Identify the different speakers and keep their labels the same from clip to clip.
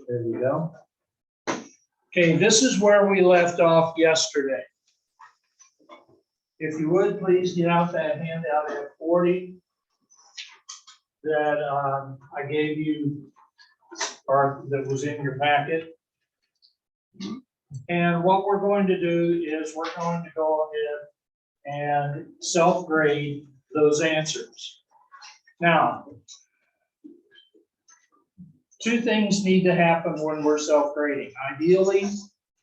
Speaker 1: There you go. Okay, this is where we left off yesterday. If you would, please get out that handout F40 that I gave you, or that was in your packet. And what we're going to do is we're going to go ahead and self-grade those answers. Now, two things need to happen when we're self-grading. Ideally,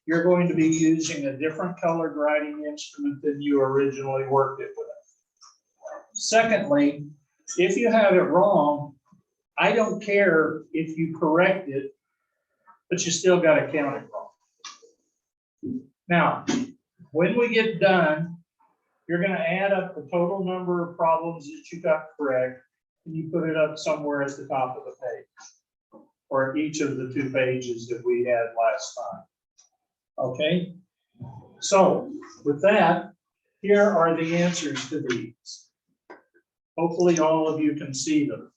Speaker 1: you're going to be using a different colored grading instrument than you originally worked it with. Secondly, if you have it wrong, I don't care if you correct it, but you still got to count it wrong. Now, when we get done, you're going to add up the total number of problems that you got correct, and you put it up somewhere at the top of the page, or each of the 2 pages that we had last time. Okay, so with that, here are the answers to these. Hopefully all of you can see them.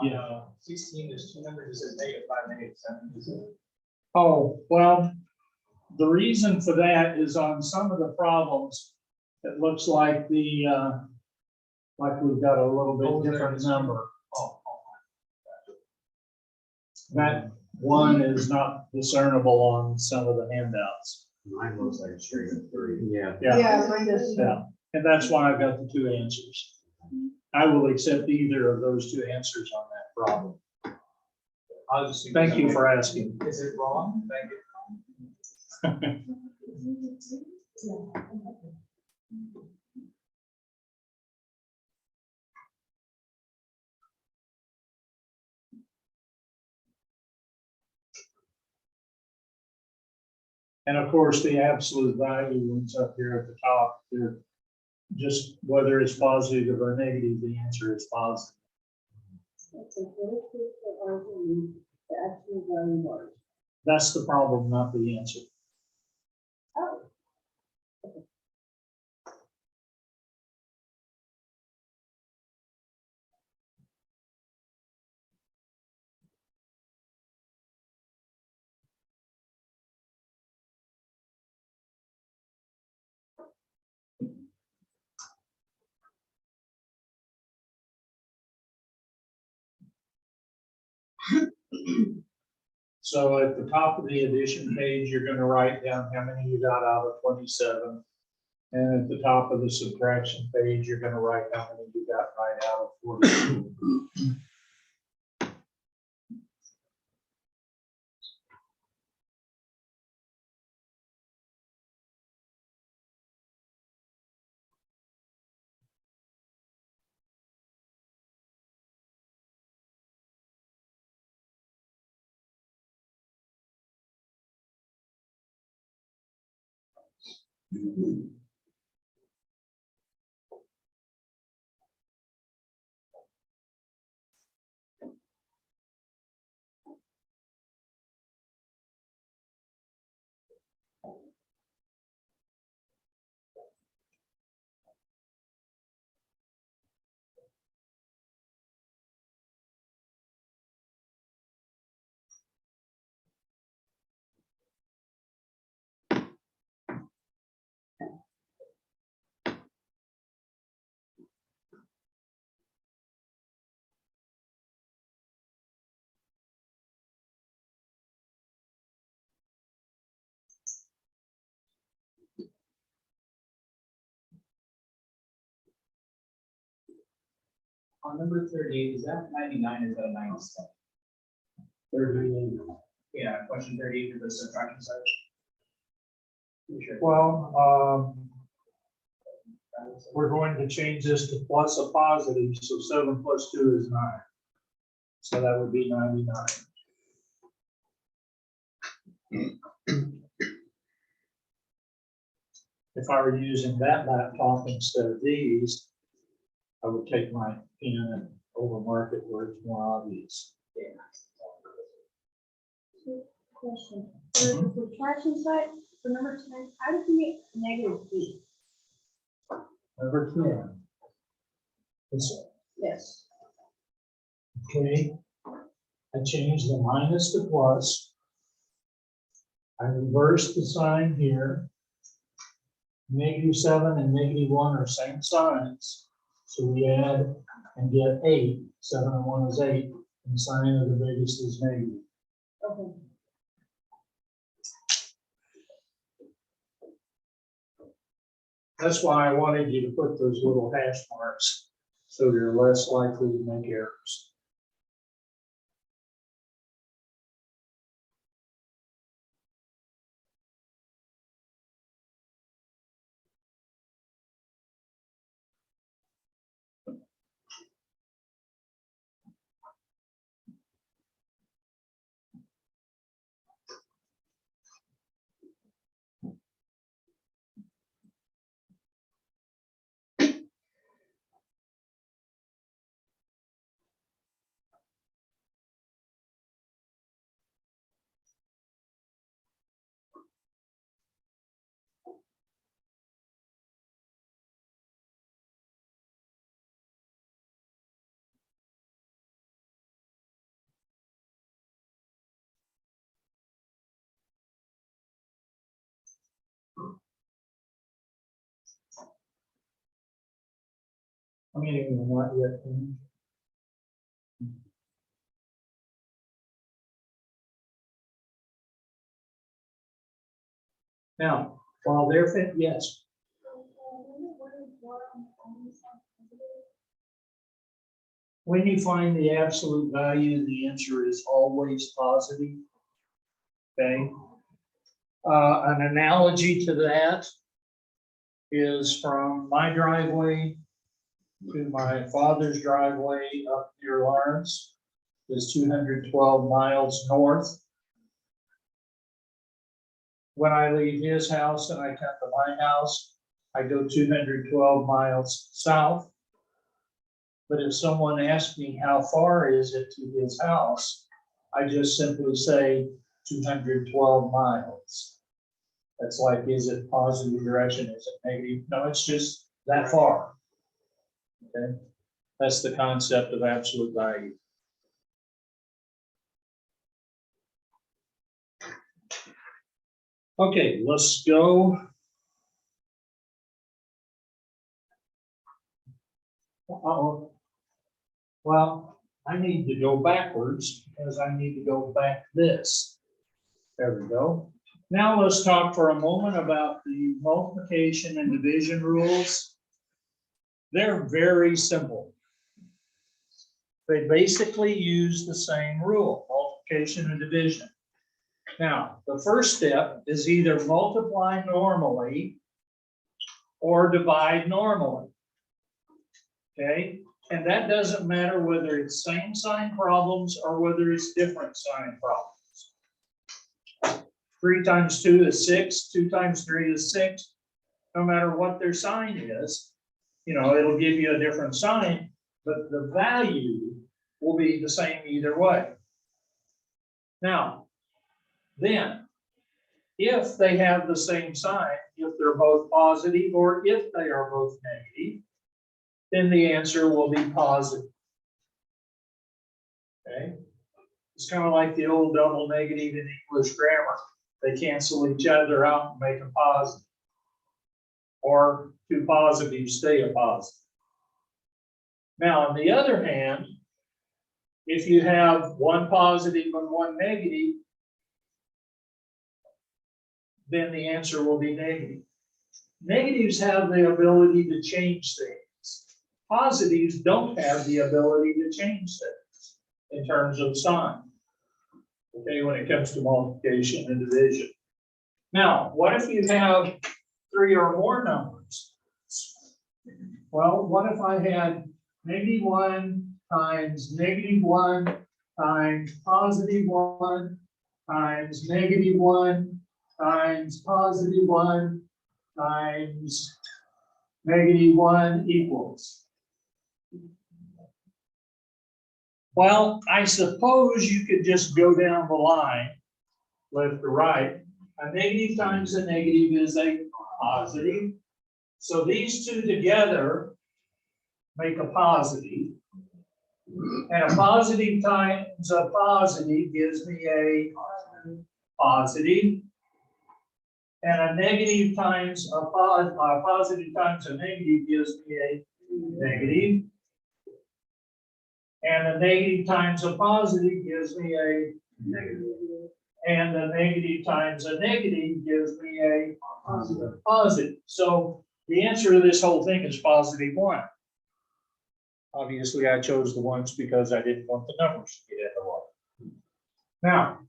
Speaker 2: Yeah, 16, there's 2 numbers, it says -5, -7.
Speaker 1: Oh, well, the reason for that is on some of the problems, it looks like the, like we've got a little bit different number. That one is not discernible on some of the handouts.
Speaker 3: Mine looks like a straight of 3. Yeah.
Speaker 1: Yeah,
Speaker 4: mine does.
Speaker 1: yeah, and that's why I've got the 2 answers. I will accept either of those 2 answers on that problem.
Speaker 2: I'll just
Speaker 1: Thank you for asking.
Speaker 2: Is it wrong? Thank you.
Speaker 1: And of course, the absolute value ones up here at the top, they're just whether it's positive or negative, the answer is positive. That's the problem, not the answer. So at the top of the addition page, you're going to write down how many you got out of 27. And at the top of the subtraction page, you're going to write how many you got right out of 42.
Speaker 2: On number 38, is that 99 or is that a 97?
Speaker 1: 38.
Speaker 2: Yeah, question 38 for the subtraction side. Sure.
Speaker 1: Well, we're going to change this to plus a positive, so 7 plus 2 is 9. So that would be 99. If I were using that laptop instead of these, I would take my pen and overmark it where it's more obvious.
Speaker 4: Question. For the fraction side, for number 10, how did we get -b?
Speaker 1: Number 10.
Speaker 4: Yes.
Speaker 1: Okay. I changed the minus to plus. I reversed the sign here. -7 and -1 are same signs. So we add and get 8. 7 and 1 is 8. And the sign of the biggest is negative.
Speaker 4: Okay.
Speaker 1: That's why I wanted you to put those little hash marks so you're less likely to make errors. I mean, not yet. Now, while they're fit, yes. When you find the absolute value, the answer is always positive. Okay. An analogy to that is from my driveway to my father's driveway up near Lawrence is 212 miles north. When I leave his house and I come to my house, I go 212 miles south. But if someone asks me how far is it to his house, I just simply say 212 miles. That's like, is it positive direction? Is it negative? No, it's just that far. Okay, that's the concept of absolute value. Okay, let's go. Uh-oh. Well, I need to go backwards because I need to go back this. There we go. Now let's talk for a moment about the multiplication and division rules. They're very simple. They basically use the same rule, multiplication and division. Now, the first step is either multiply normally or divide normally. Okay, and that doesn't matter whether it's same sign problems or whether it's different sign problems. 3 times 2 is 6, 2 times 3 is 6. No matter what their sign is, you know, it'll give you a different sign, but the value will be the same either way. Now, then, if they have the same sign, if they're both positive or if they are both negative, then the answer will be positive. Okay? It's kind of like the old double negative in English grammar. They cancel each other out and make a positive. Or 2 positives stay a positive. Now, on the other hand, if you have 1 positive and 1 negative, then the answer will be negative. Negatives have the ability to change things. Positives don't have the ability to change things in terms of sign. Okay, when it comes to multiplication and division. Now, what if you have 3 or more numbers? Well, what if I had -1 times -1 times +1 times -1 times +1 times -1 equals. Well, I suppose you could just go down the line, left to right. A negative times a negative is a positive. So these two together make a positive. And a positive times a positive gives me a positive. And a negative times a positive times a negative gives me a negative. And a negative times a positive gives me a negative. And a negative times a negative gives me a positive. So the answer to this whole thing is positive 1. Obviously, I chose the ones because I didn't want the numbers to get in the way. Now,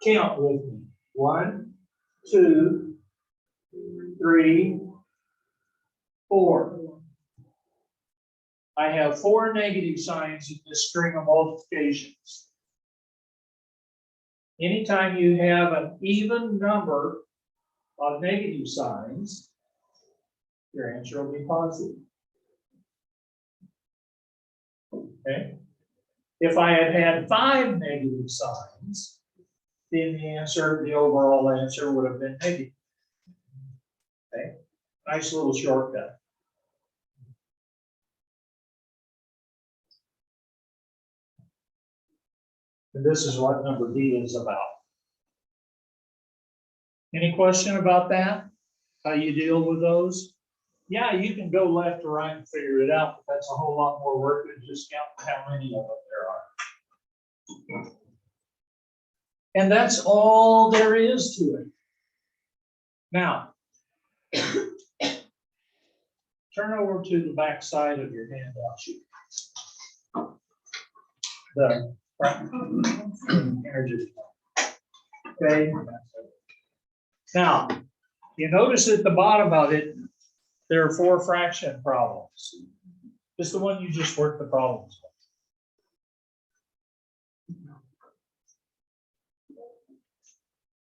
Speaker 1: count with me. 1, 2, 3, 4. I have 4 negative signs in this string of multiplications. Anytime you have an even number of negative signs, your answer will be positive. Okay. If I had had 5 negative signs, then the overall answer would have been negative. Okay. Nice little shortcut. And this is what number D is about. Any question about that? How you deal with those? Yeah, you can go left to right and figure it out, but that's a whole lot more work than just counting how many of them there are. And that's all there is to it. Now, turn over to the back side of your handout sheet. The energy. Okay. Now, you notice at the bottom of it, there are 4 fraction problems. Just the one you just worked the problems with.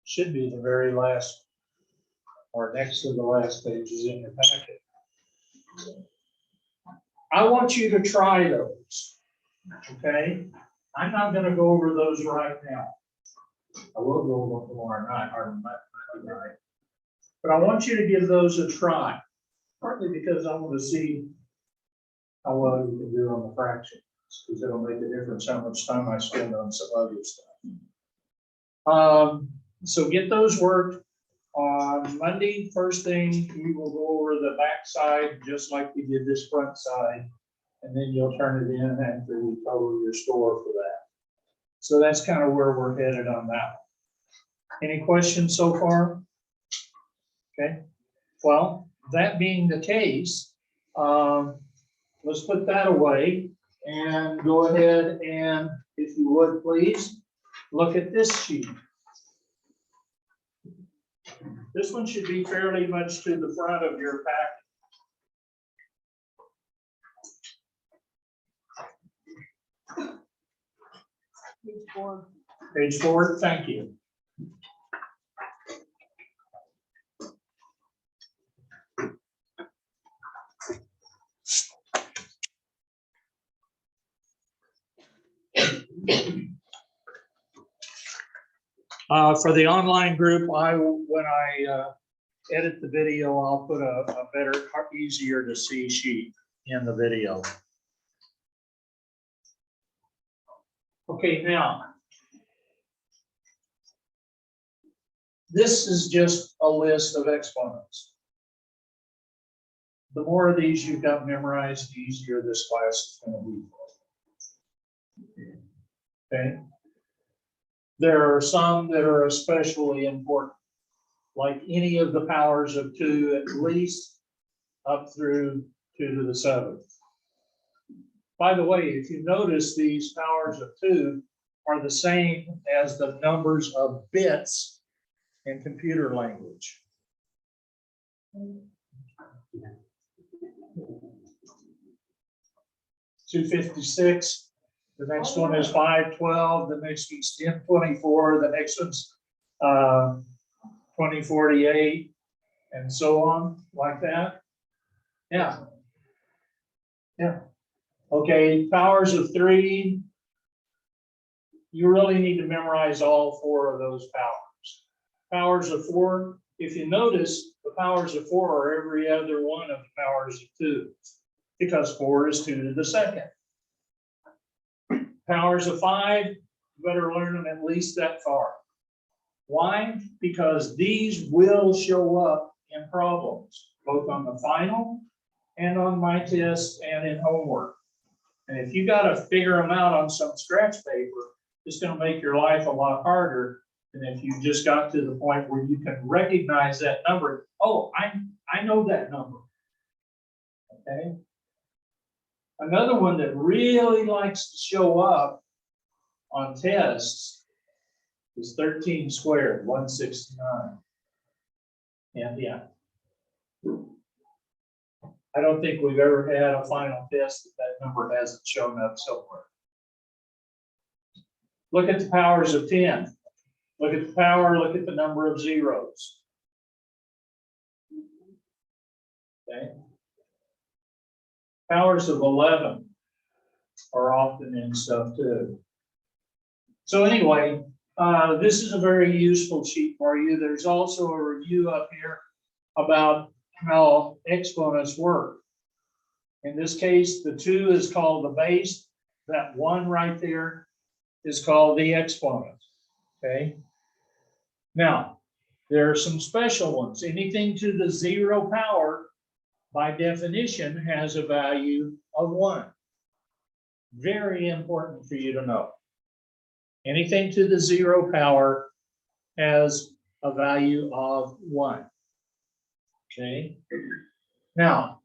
Speaker 1: Should be the very last or next to the last pages in your packet. I want you to try those. Okay? I'm not going to go over those right now. I will go over them tomorrow night or Monday night. But I want you to give those a try. Partly because I want to see how well you can do on the fractions, because it'll make a difference how much time I spend on some other stuff. So get those worked. On Monday, first thing, we will go over the back side just like we did this front side, and then you'll turn it in after we total your score for that. So that's kind of where we're headed on that. Any questions so far? Okay. Well, that being the case, let's put that away and go ahead and, if you would please, look at this sheet. This one should be fairly much to the front of your packet.
Speaker 4: Page 4.
Speaker 1: Page 4, thank you. For the online group, when I edit the video, I'll put a better, easier to see sheet in the video. Okay, now, this is just a list of exponents. The more of these you've got memorized, the easier this class is going to be. Okay. There are some that are especially important, like any of the powers of 2 at least up through 2 to the 7th. By the way, if you notice, these powers of 2 are the same as the numbers of bits in computer language. 256. The next one is 512. The next one's 1024. The next one's 2048, and so on, like that. Yeah. Yeah. Okay, powers of 3. You really need to memorize all 4 of those powers. Powers of 4, if you notice, the powers of 4 are every other one of the powers of 2, because 4 is 2 to the second. Powers of 5, you better learn them at least that far. Why? Because these will show up in problems, both on the final and on my test and in homework. And if you got to figure them out on some scratch paper, it's going to make your life a lot harder than if you just got to the point where you can recognize that number. Oh, I know that number. Okay. Another one that really likes to show up on tests is 13 squared, 169. And yeah. I don't think we've ever had a final test that number hasn't shown up somewhere. Look at the powers of 10. Look at the power, look at the number of zeros. Okay. Powers of 11 are often in stuff too. So anyway, this is a very useful sheet for you. There's also a review up here about how exponents work. In this case, the 2 is called the base. That 1 right there is called the exponent. Okay. Now, there are some special ones. Anything to the 0 power, by definition, has a value of 1. Very important for you to know. Anything to the 0 power has a value of 1. Okay. Now,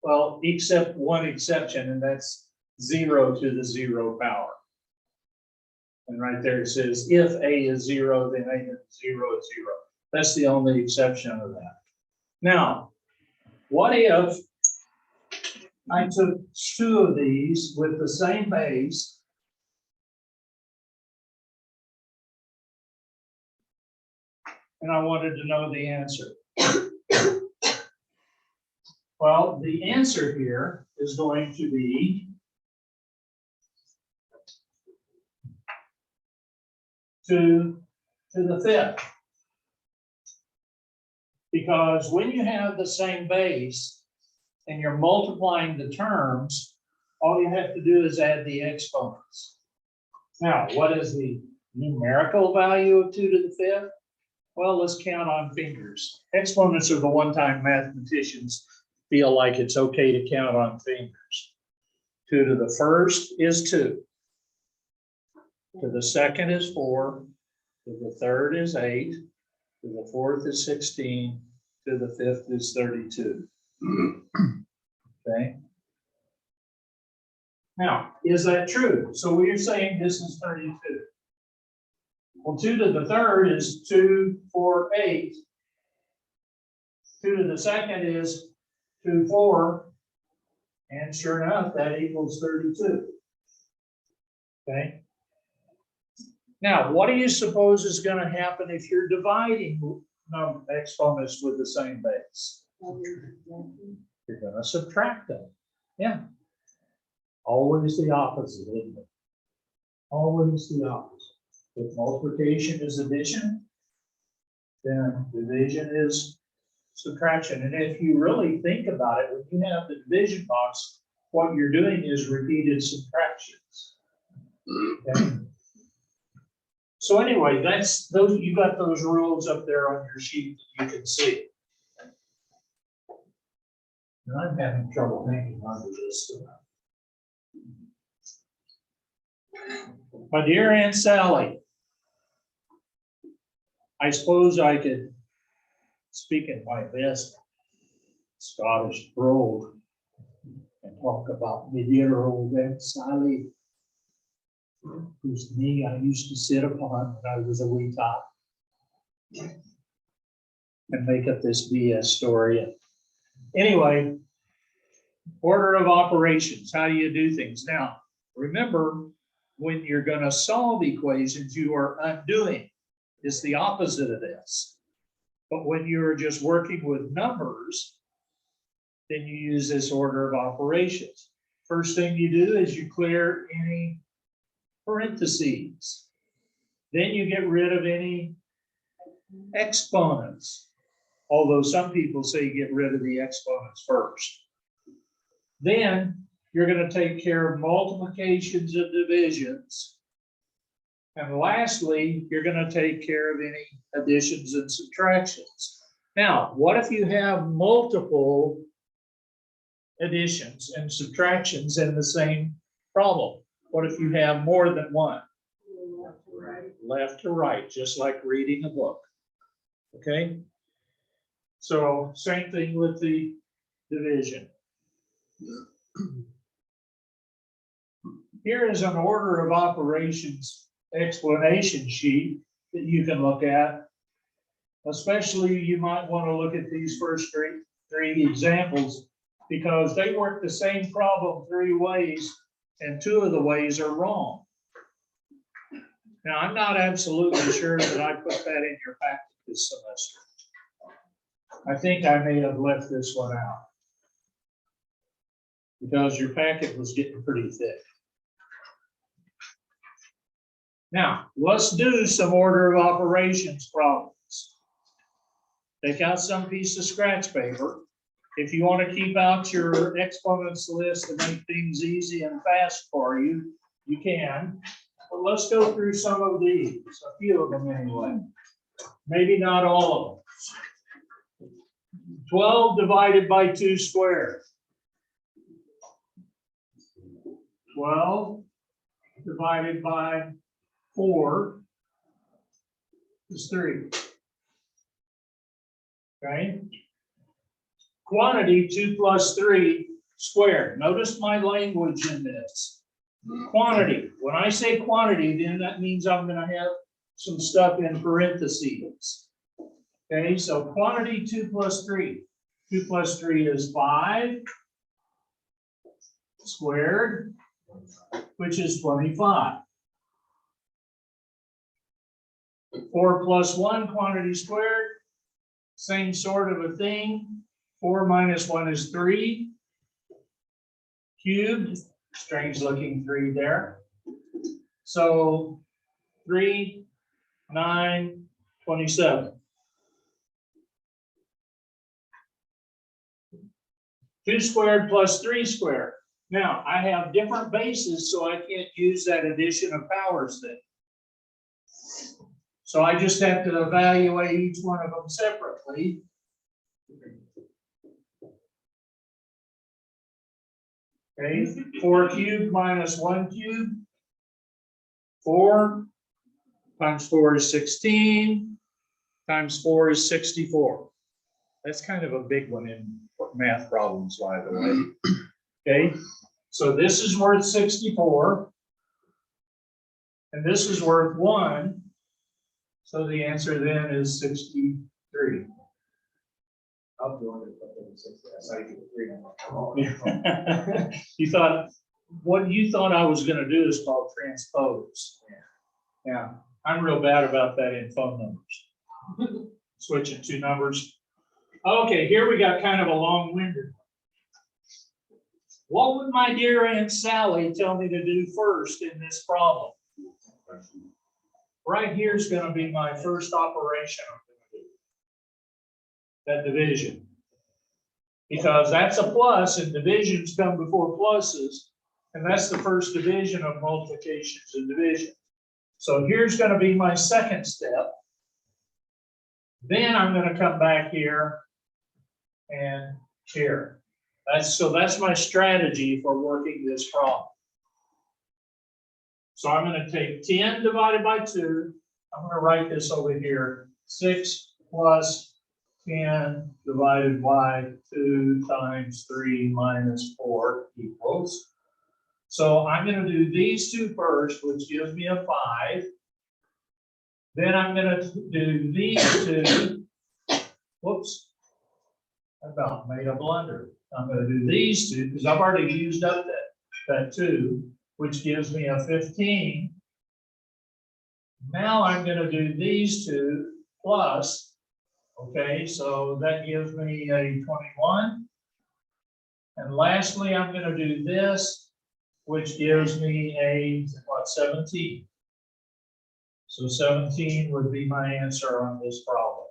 Speaker 1: well, except one exception, and that's 0 to the 0 power. And right there it says, if A is 0, then A is 0 is 0. That's the only exception of that. Now, what if I took 2 of these with the same base and I wanted to know the answer? Well, the answer here is going to be 2 to the 5th. Because when you have the same base and you're multiplying the terms, all you have to do is add the exponents. Now, what is the numerical value of 2 to the 5th? Well, let's count on fingers. Exponents are the one-time mathematicians feel like it's okay to count on fingers. 2 to the 1st is 2. To the 2nd is 4. To the 3rd is 8. To the 4th is 16. To the 5th is 32. Okay. Now, is that true? So we're saying this is 32. Well, 2 to the 3rd is 2, 4, 8. 2 to the 2nd is 2, 4. And sure enough, that equals 32. Okay. Now, what do you suppose is going to happen if you're dividing exponents with the same base? You're going to subtract them. Yeah. Always the opposite, isn't it? Always the opposite. If multiplication is addition, then division is subtraction. And if you really think about it, when you have the division box, what you're doing is repeated subtractions. Okay. So anyway, that's those. You got those rules up there on your sheet that you can see. And I'm having trouble hanging on to this. My dear Aunt Sally, I suppose I could speak in my best Scottish brogue and talk about my dear old Aunt Sally, whose knee I used to sit upon when I was a wee tot, and make up this BS story. Anyway, order of operations. How do you do things? Now, remember, when you're going to solve equations, you are undoing. It's the opposite of this. But when you're just working with numbers, then you use this order of operations. First thing you do is you clear any parentheses. Then you get rid of any exponents. Although some people say you get rid of the exponents first. Then you're going to take care of multiplications and divisions. And lastly, you're going to take care of any additions and subtractions. Now, what if you have multiple additions and subtractions in the same problem? What if you have more than one? Left to right, just like reading a book. Okay? So same thing with the division. Here is an order of operations explanation sheet that you can look at. Especially you might want to look at these first three examples because they work the same problem 3 ways and 2 of the ways are wrong. Now, I'm not absolutely sure that I put that in your packet this semester. I think I may have left this one out because your packet was getting pretty thick. Now, let's do some order of operations problems. Take out some piece of scratch paper. If you want to keep out your exponents list to make things easy and fast for you, you can. But let's go through some of these, a few of them anyway. Maybe not all of them. 12 divided by 2 squared. 12 divided by 4 is 3. Okay. Quantity 2 plus 3 squared. Notice my language in this. Quantity. When I say quantity, then that means I'm going to have some stuff in parentheses. Okay, so quantity 2 plus 3. 2 plus 3 is 5 squared, which is 25. 4 plus 1 quantity squared, same sort of a thing. 4 minus 1 is 3. Cubed, strange looking 3 there. So 3, 9, 27. 2 squared plus 3 squared. Now, I have different bases, so I can't use that addition of powers then. So I just have to evaluate each one of them separately. Okay, 4 cubed minus 1 cubed. 4 times 4 is 16, times 4 is 64. That's kind of a big one in math problems, by the way. Okay, so this is worth 64, and this is worth 1. So the answer then is 63.
Speaker 2: I'll do it, but then 60. I saw you get 3.
Speaker 1: You thought, what you thought I was going to do is called transpose. Yeah, I'm real bad about that in phone numbers. Switching 2 numbers. Okay, here we got kind of a long-winded one. What would my dear Aunt Sally tell me to do first in this problem? Right here is going to be my first operation I'm going to do. That division. Because that's a plus, and divisions come before pluses, and that's the first division of multiplications and division. So here's going to be my second step. Then I'm going to come back here and here. That's my strategy for working this problem. So I'm going to take 10 divided by 2. I'm going to write this over here. 6 plus 10 divided by 2 times 3 minus 4 equals. So I'm going to do these 2 first, which gives me a 5. Then I'm going to do these 2. Whoops. I about made a blunder. I'm going to do these 2 because I've already used up that 2, which gives me a 15. Now I'm going to do these 2 plus, okay, so that gives me a 21. And lastly, I'm gonna do this, which gives me a, what, 17. So 17 would be my answer on this problem.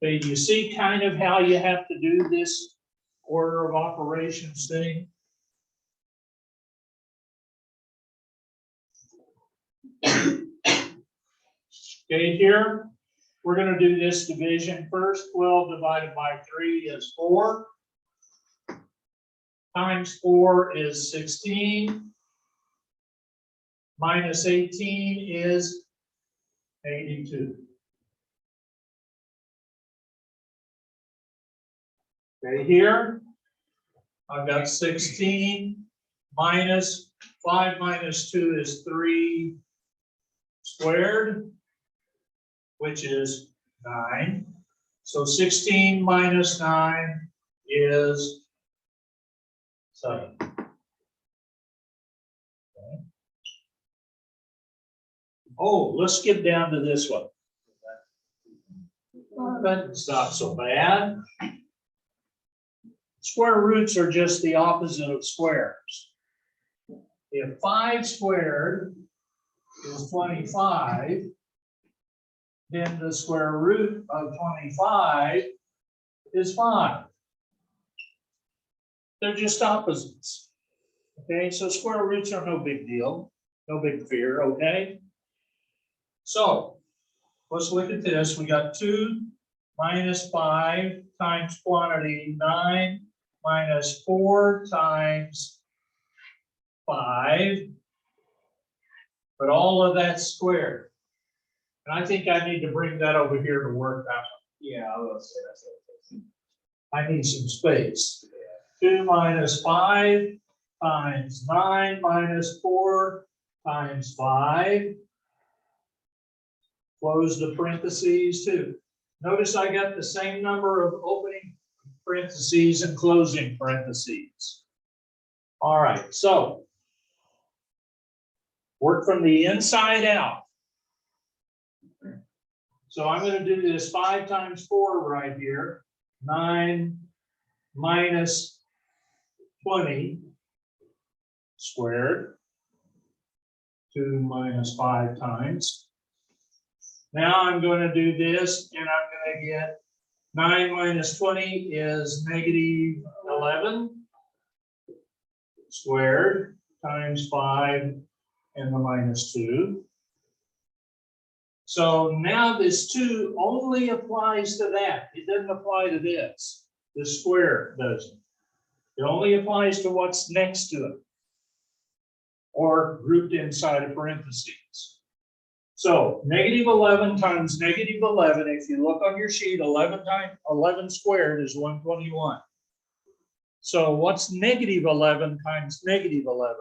Speaker 1: Okay, do you see kind of how you have to do this order of operations thing? Okay, here, we're gonna do this division first. 12 divided by 3 is 4. Times 4 is 16. Minus 18 is 82. Okay, here, I've got 16 minus 5 minus 2 is 3 squared, which is 9. So 16 minus 9 is 7. Okay. Oh, let's skip down to this one. But it's not so bad. Square roots are just the opposite of squares. If 5 squared is 25, then the square root of 25 is 5. They're just opposites. Okay, so square roots are no big deal, no big fear, okay? So let's look at this. We got 2 minus 5 times quantity 9 minus 4 times 5. But all of that's squared. And I think I need to bring that over here to work out.
Speaker 2: Yeah, I will say that's it.
Speaker 1: I need some space. 2 minus 5 times 9 minus 4 times 5. Close the parentheses too. Notice I got the same number of opening parentheses and closing parentheses. All right, so work from the inside out. So I'm going to do this 5 times 4 right here. 9 minus 20 squared. 2 minus 5 times. Now I'm going to do this, and I'm going to get 9 minus 20 is negative 11 squared times 5 and the minus 2. So now this 2 only applies to that. It doesn't apply to this. The square doesn't. It only applies to what's next to it or grouped inside of parentheses. So negative 11 times negative 11, if you look on your sheet, 11 times 11 squared is 121. So what's negative 11 times negative 11?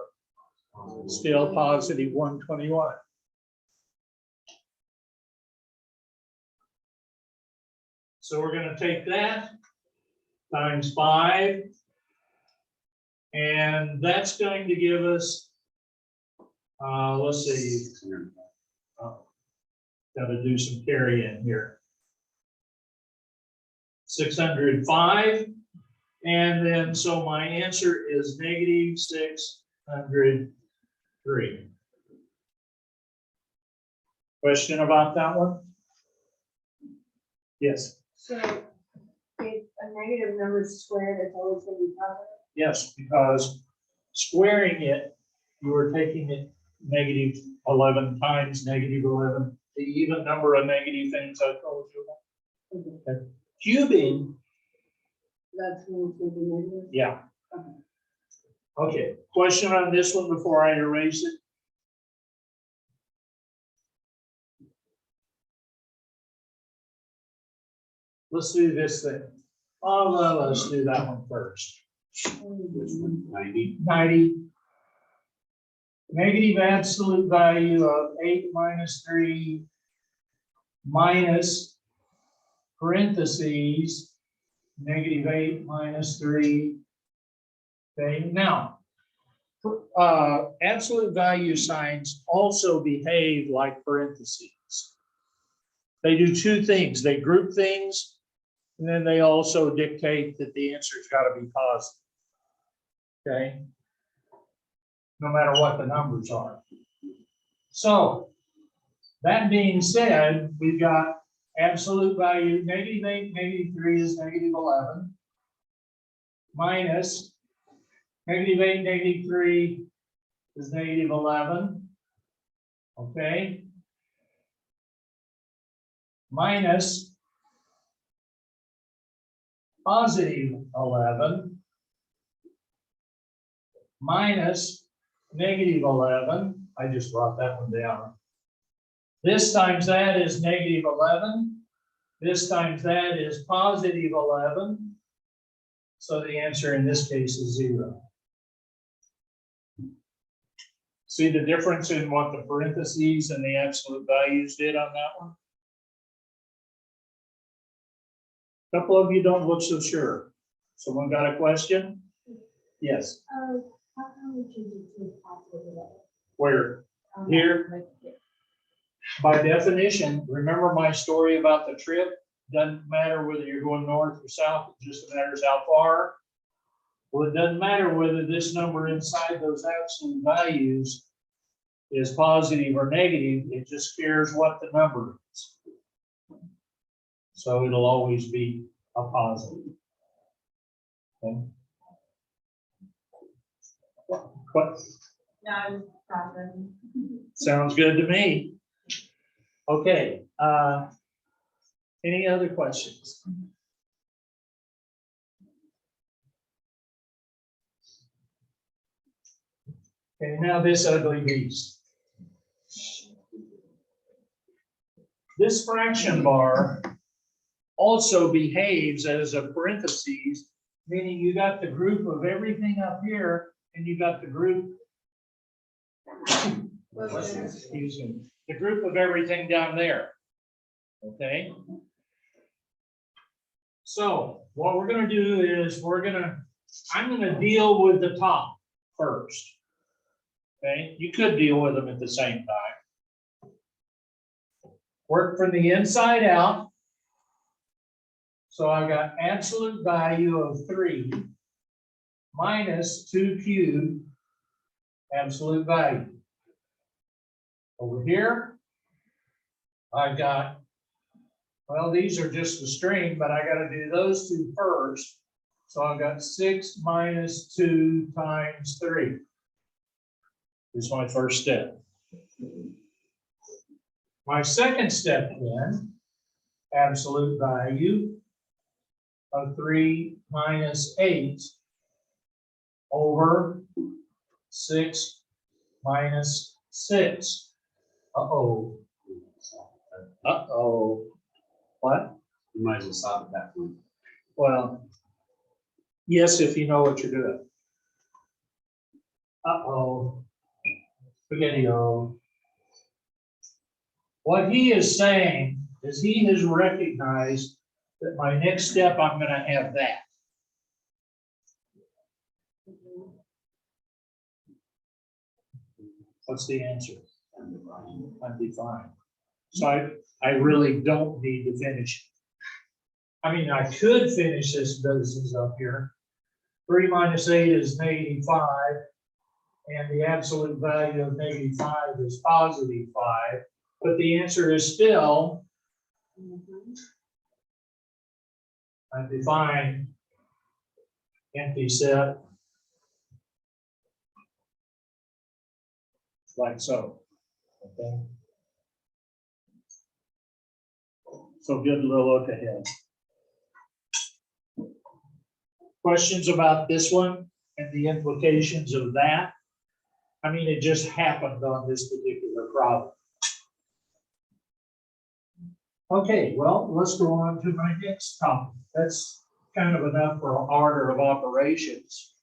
Speaker 1: Still positive 121. So we're going to take that times 5, and that's going to give us, let's see, got to do some carry in here. 605, and then so my answer is negative 603. Question about that one? Yes.
Speaker 4: So if a negative number is squared, it's always going to be positive?
Speaker 1: Yes, because squaring it, you are taking it negative 11 times negative 11, the even number of negative things I told you about. Okay. Cubing,
Speaker 4: That's going to be negative?
Speaker 1: yeah.
Speaker 4: Okay.
Speaker 1: Okay, question on this one before I erase it? Let's do this thing. Oh, well, let's do that one first. 90. Negative absolute value of 8 minus 3 minus parentheses negative 8 minus 3. Okay, now absolute value signs also behave like parentheses. They do two things. They group things And then they also dictate that the answer's got to be positive. Okay? No matter what the numbers are. So, that being said, we've got absolute value, -8, -3 is -11. Minus -8, -3 is -11. Okay? Minus +11 minus -11. I just brought that one down. This times that is -11. This times that is +11. So the answer in this case is 0. See the difference in what the parentheses and the absolute values did on that one? Couple of you don't look so sure. Someone got a question? Yes.
Speaker 4: How come we choose it to positive?
Speaker 1: Where? Here? By definition, remember my story about the trip? Doesn't matter whether you're going north or south, it just matters how far. Well, it doesn't matter whether this number inside those absolute values is positive or negative, it just cares what the number is. So it'll always be a positive. Okay. What? Sounds good to me. Okay, any other questions? Okay, now this ugly beast. This fraction bar also behaves as a parentheses, meaning you got the group of everything up here and you got the group, excuse me, the group of everything down there. Okay? So what we're going to do is I'm going to deal with the top first. Okay? You could deal with them at the same time. Work from the inside out. So I've got absolute value of 3 minus 2 cubed absolute value. Over here, I've got, well, these are just a string, but I got to do those two first. So I've got 6 minus 2 times 3. This is my first step. My second step then, absolute value of 3 minus 8 over 6 minus 6. Uh-oh. Uh-oh. What?
Speaker 3: You might as well stop at that point.
Speaker 1: Well, yes, if you know what you're doing. Uh-oh. Spaghetti-o. What he is saying is he has recognized that my next step, I'm going to have that. What's the answer? Undefined. So I really don't need to finish it. I mean, I could finish this business up here. 3 minus 8 is -5, and the absolute value of -5 is +5, but the answer is still undefined, empty set, like so. Okay. So good little look ahead. Questions about this one and the implications of that? I mean, it just happened on this particular problem. Okay, well, let's go on to my next topic. That's kind of enough for order of operations.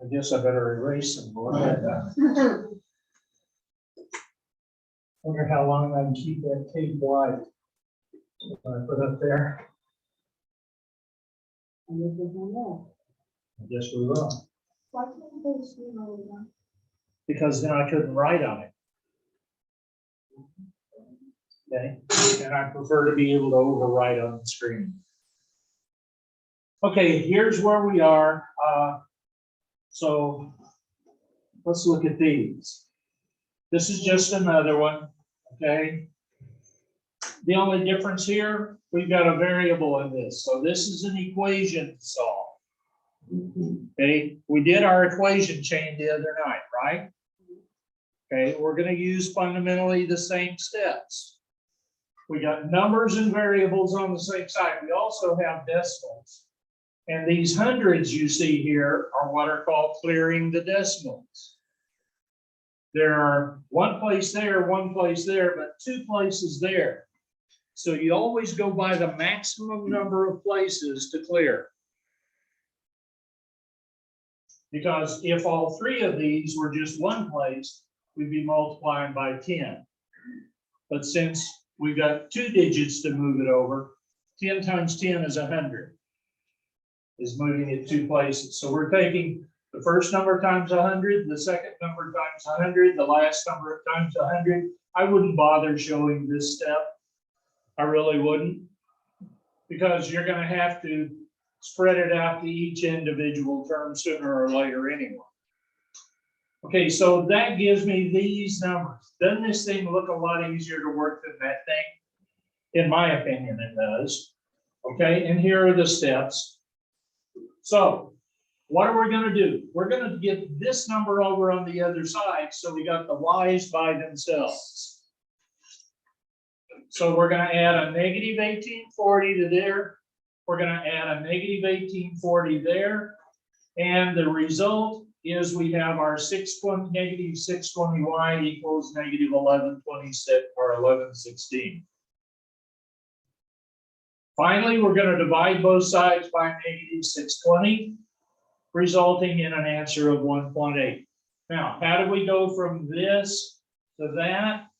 Speaker 1: I guess I better erase some more. Wonder how long I can keep that tape wide. I put up there. I guess we will.
Speaker 4: Why can't we go to school all the time?
Speaker 1: Because then I couldn't write on it. Okay, and I prefer to be able to overwrite on the screen. Okay, here's where we are. So let's look at these. This is just another one, okay? The only difference here, we've got a variable in this. So this is an equation to solve. Okay, we did our equation chain the other night, right? Okay, we're going to use fundamentally the same steps. We got numbers and variables on the same side. We also have decimals. And these hundreds you see here are what are called clearing the decimals. There are one place there, but two places there. So you always go by the maximum number of places to clear. Because if all three of these were just one place, we'd be multiplying by 10. But since we've got two digits to move it over, 10 times 10 is 100. Is moving it two places. So we're taking the first number times 100, the second number times 100, the last number times 100. I wouldn't bother showing this step. I really wouldn't. Because you're going to have to spread it out to each individual term sooner or later anyway. Okay, so that gives me these numbers. Doesn't this thing look a lot easier to work than that thing? In my opinion, it does. Okay, and here are the steps. So what are we going to do? We're going to get this number over on the other side. So we got the y's by themselves. So we're going to add a negative 1840 to there. We're going to add a negative 1840 there. And the result is we have our negative 620y equals negative 1126 or 1116. Finally, we're going to divide both sides by negative 620, resulting in an answer of 1.8. Now, how do we go from this to that?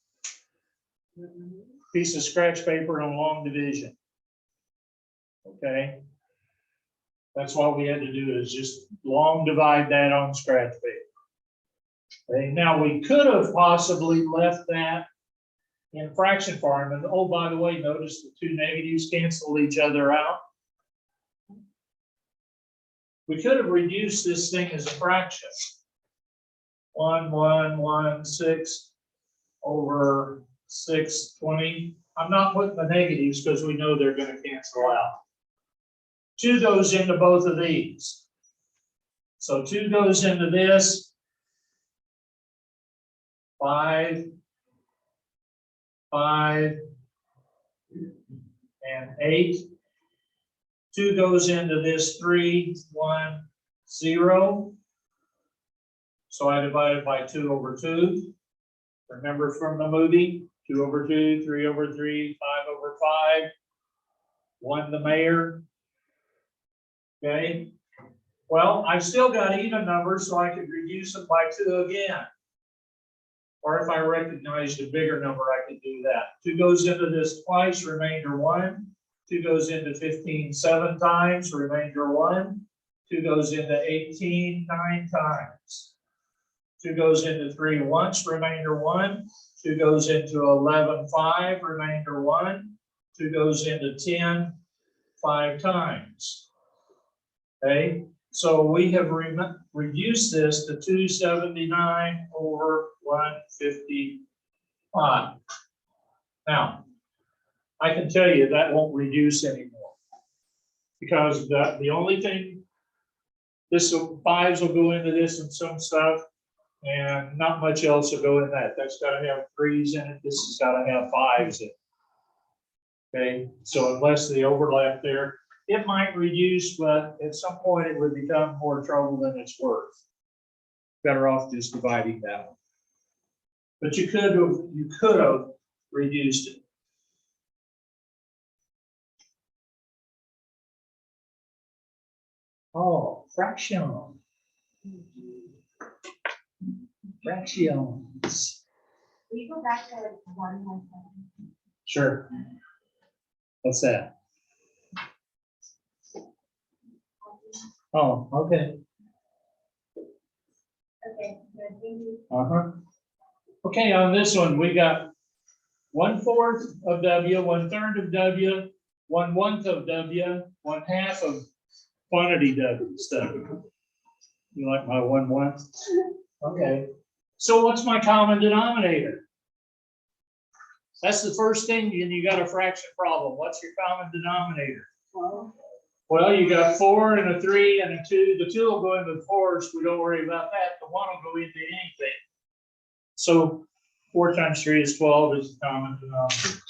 Speaker 1: Piece of scratch paper and a long division. Okay. That's what we had to do, is just long divide that on scratch paper. Okay. Now, we could have possibly left that in fraction form. And oh, by the way, notice the two negatives cancel each other out. We could have reduced this thing as a fraction. 1116 over 620. I'm not putting the negatives because we know they're going to cancel out. 2 goes into both of these. So 2 goes into this. 5, 5, and 8. 2 goes into this 3, 1, 0. So I divided by 2 over 2. Remember from the movie, 2 over 2, 3 over 3, 5 over 5. 1 the mayor. Okay. Well, I've still got even numbers, so I could reduce it by 2 again. Or if I recognized a bigger number, I could do that. 2 goes into this twice, remainder 1. 2 goes into 15 7 times, remainder 1. 2 goes into 18 9 times. 2 goes into 3 once, remainder 1. 2 goes into 11 5, remainder 1. 2 goes into 10 5 times. Okay, so we have reduced this to 279 over 155. Now, I can tell you that won't reduce anymore, because the only thing, this 5s will go into this and some stuff, and not much else will go in that. That's got to have 3s in it. This has got to have 5s in it. Okay, so unless they overlap there, it might reduce, but at some point it would become more trouble than it's worth. Better off just dividing that one. But you could have reduced it. Oh, fraction. Fractions.
Speaker 4: Will you go back to 1 more time?
Speaker 1: Sure. What's that? Oh, okay.
Speaker 4: Okay, good, thank you.
Speaker 1: Okay, on this one, we got 1/4 of W, 1/3 of W, 1/1 of W, 1/2 of quantity W stuff. You like my 1/1? Okay. So what's my common denominator? That's the first thing, and you got a fraction problem. What's your common denominator? Well, you got 4 and a 3 and a 2. The 2 will go into the 4s. We don't worry about that. The 1 will go into anything. So 4 times 3 is 12 is the common denominator.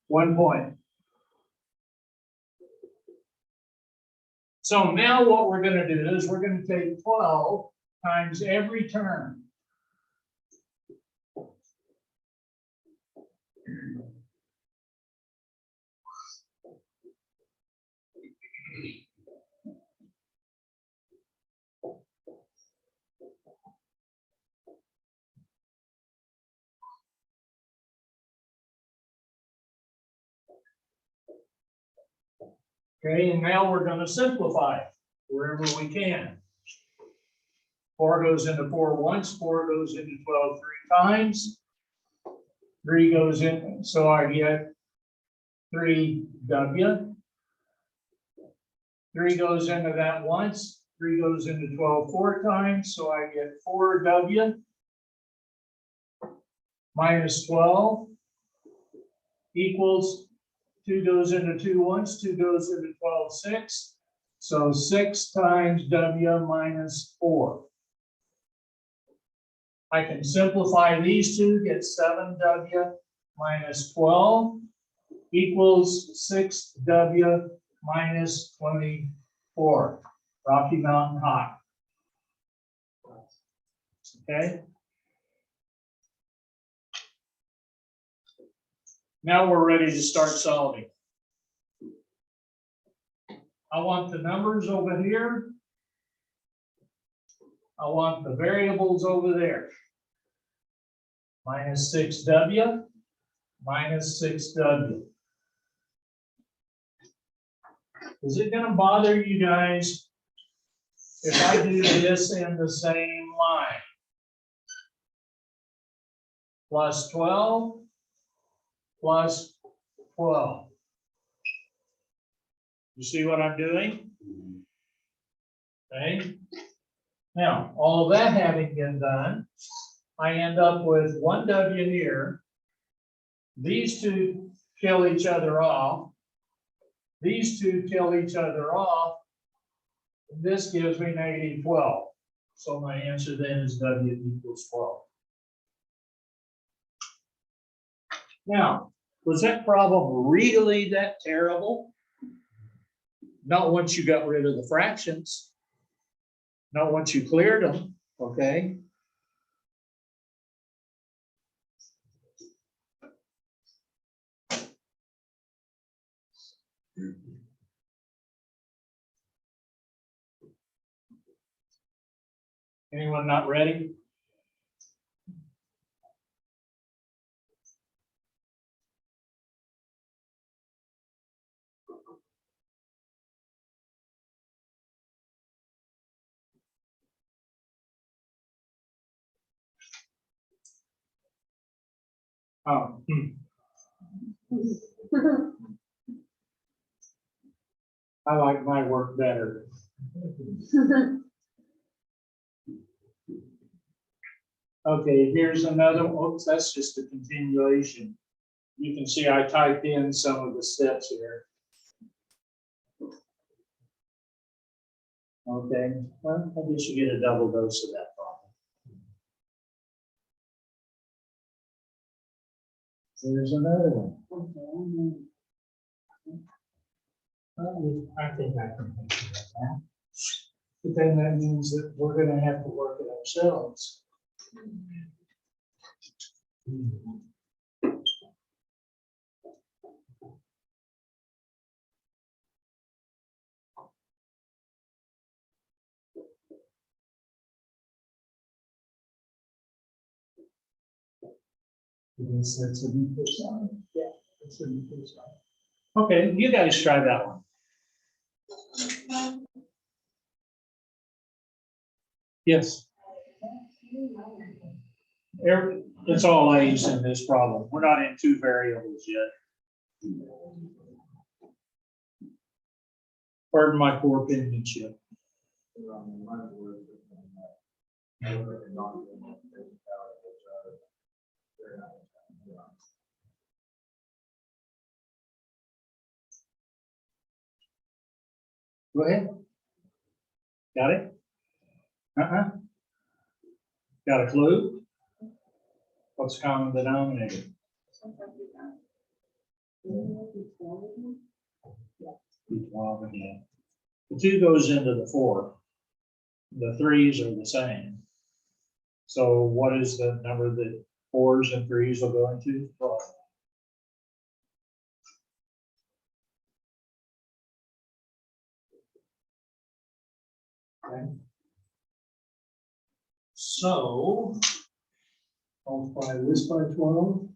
Speaker 1: 1 point. So now what we're going to do is we're going to take 12 times every term. Okay, and now we're going to simplify wherever we can. 4 goes into 4 once, 4 goes into 12 3 times. 3 goes in, so I get 3W. 3 goes into that once, 3 goes into 12 4 times, so I get 4W minus 12 equals 2 goes into 2 once, 2 goes into 12 6. So 6 times W minus 4. I can simplify these two, get 7W minus 12 equals 6W minus 24. Rocky Mountain High. Okay. Now we're ready to start solving. I want the numbers over here. I want the variables over there. Minus 6W, minus 6W. Is it going to bother you guys if I do this in the same line? Plus 12, plus 12. You see what I'm doing? Okay. Now, all of that having been done, I end up with 1W here. These two kill each other off. These two kill each other off. This gives me negative 12. So my answer then is W equals 12. Now, was that problem really that terrible? Not once you got rid of the fractions. Not once you cleared them, okay? Anyone not ready? Oh, I like my work better. Okay, here's another. Oops, that's just a continuation. You can see I typed in some of the steps here. Okay, well, I guess you get a double dose of that problem. There's another one. I think I can think of that. But then that means that we're going to have to work it ourselves. Yes, that's a new sign. Yeah, that's a new sign. Okay, you guys try that one. Yes. It's all A's in this problem. We're not in two variables yet. Pardon my poor penmanship. Go ahead. Got it? Got a clue? What's the common denominator? B12 again. The 2 goes into the 4. The 3's are the same. So what is the number that 4's and 3's will go into? 12. Okay. So multiply this by 12.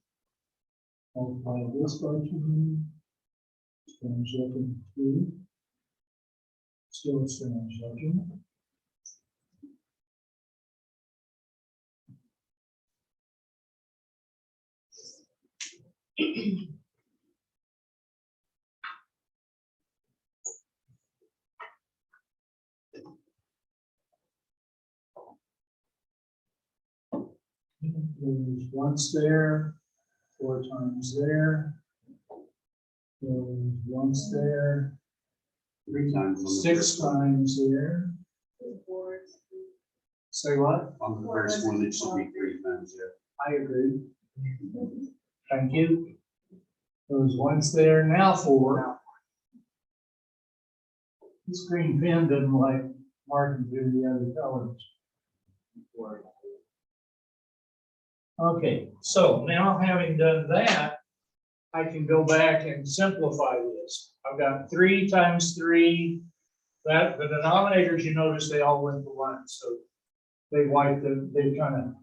Speaker 1: Multiply this by 2. Strange looking 2. Still strange looking. There's once there, 4 times there. There's once there,
Speaker 3: 3 times on the
Speaker 1: 6
Speaker 3: first one.
Speaker 1: times there. Say what?
Speaker 3: On the first one, it should be 3 times there.
Speaker 1: I agree. Thank you. There's once there, now 4. This green pen doesn't like marking through the other colors. Okay, so now having done that, I can go back and simplify this. I've got 3 times 3. That the denominators, you notice they all went to 1, so they wiped them, they've kind of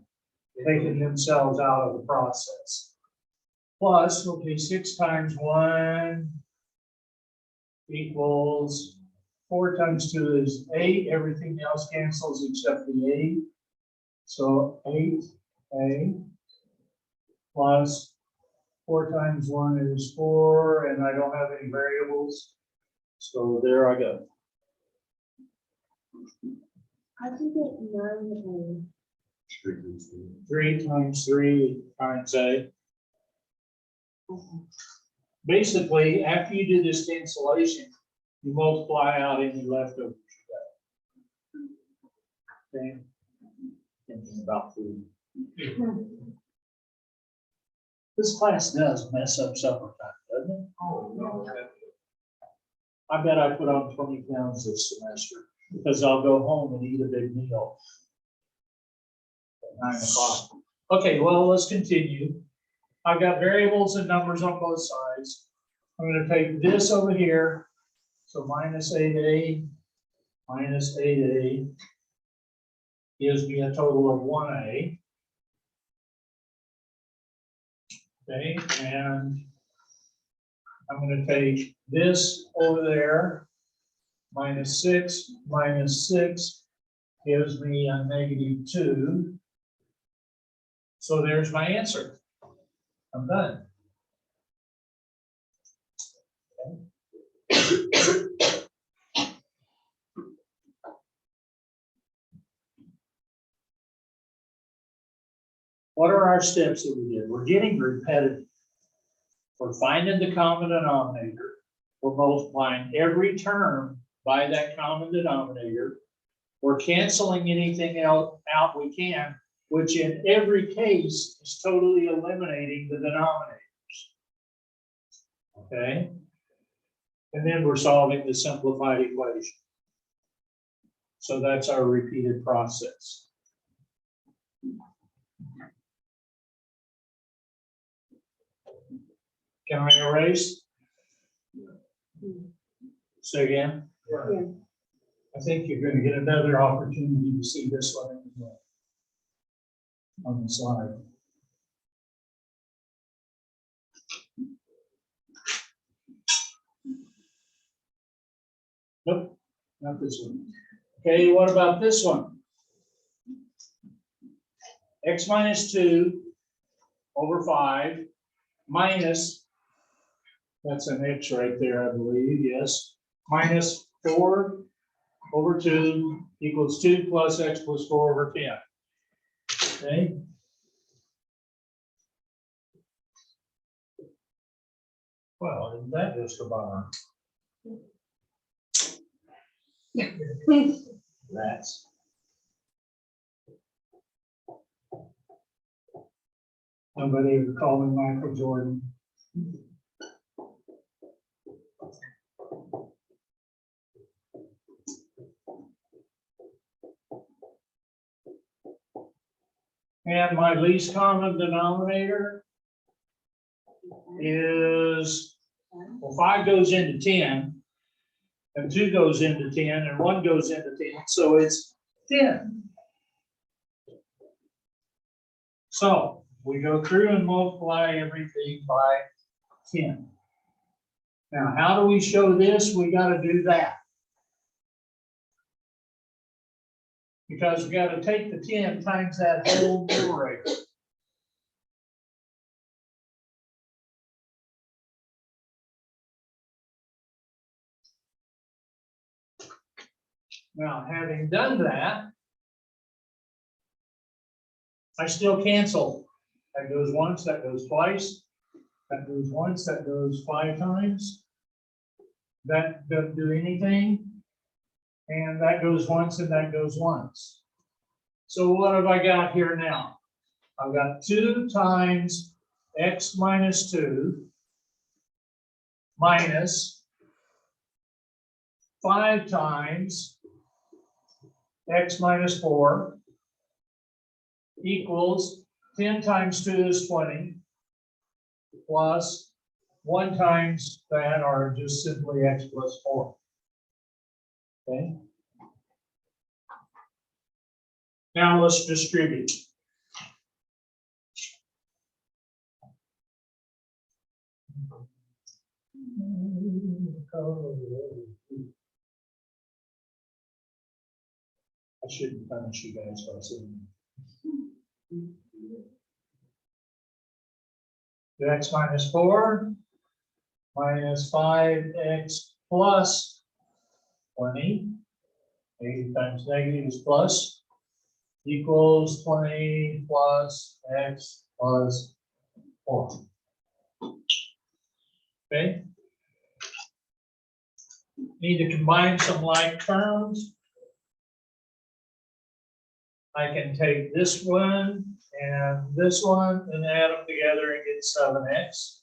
Speaker 1: taken themselves out of the process. Plus, okay, 6 times 1 equals 4 times 2 is 8. Everything else cancels except the 8. So 8a plus 4 times 1 is 4, and I don't have any variables. So there I go.
Speaker 4: I can get 9A.
Speaker 1: 3 times 3 times a. Basically, after you do this cancellation, you multiply out any leftovers you got. Okay. Thinking about food. This class does mess up supper time, doesn't it?
Speaker 2: Oh, no.
Speaker 1: I bet I put on 20 pounds this semester because I'll go home and eat a big meal at 9 o'clock. Okay, well, let's continue. I've got variables and numbers on both sides. I'm going to take this over here. So minus 8a gives me a total of 1a. Okay, and I'm going to take this over there. Minus 6 gives me a -2. So there's my answer. I'm done. What are our steps that we did? We're getting repetitive. We're finding the common denominator. We're multiplying every term by that common denominator. We're canceling anything else out we can, which in every case is totally eliminating the denominators. Okay? And then we're solving the simplified equation. So that's our repeated process. Can I erase? Say again?
Speaker 4: Yeah.
Speaker 1: I think you're going to get another opportunity to see this one on the slide. Nope, not this one. Okay, what about this one? X minus 2 over 5 minus, that's an X right there, I believe, yes, minus 4 over 2 equals 2 plus X plus 4 over 10. Okay? Well, isn't that just a bummer? That's. Somebody would call me Michael Jordan. And my least common denominator is, well, 5 goes into 10, and 2 goes into 10, and 1 goes into 10, so it's 10. So we go through and multiply everything by 10. Now, how do we show this? We got to do that. Because we got to take the 10 times that whole numerator. Now, having done that, I still cancel. That goes once, that goes twice, that goes once, that goes 5 times. That doesn't do anything. And that goes once and that goes once. So what have I got here now? I've got 2 times x minus 2 minus 5 times x minus 4 equals 10 times 2 is 20 plus 1 times that, or just simply x plus 4. Okay. Now let's distribute. I shouldn't punish you guys by saying x minus 4 minus 5x plus 20. Negative times negative is plus, equals 20 plus x plus 4. Okay. Need to combine some like terms. I can take this one and add them together and get 7x.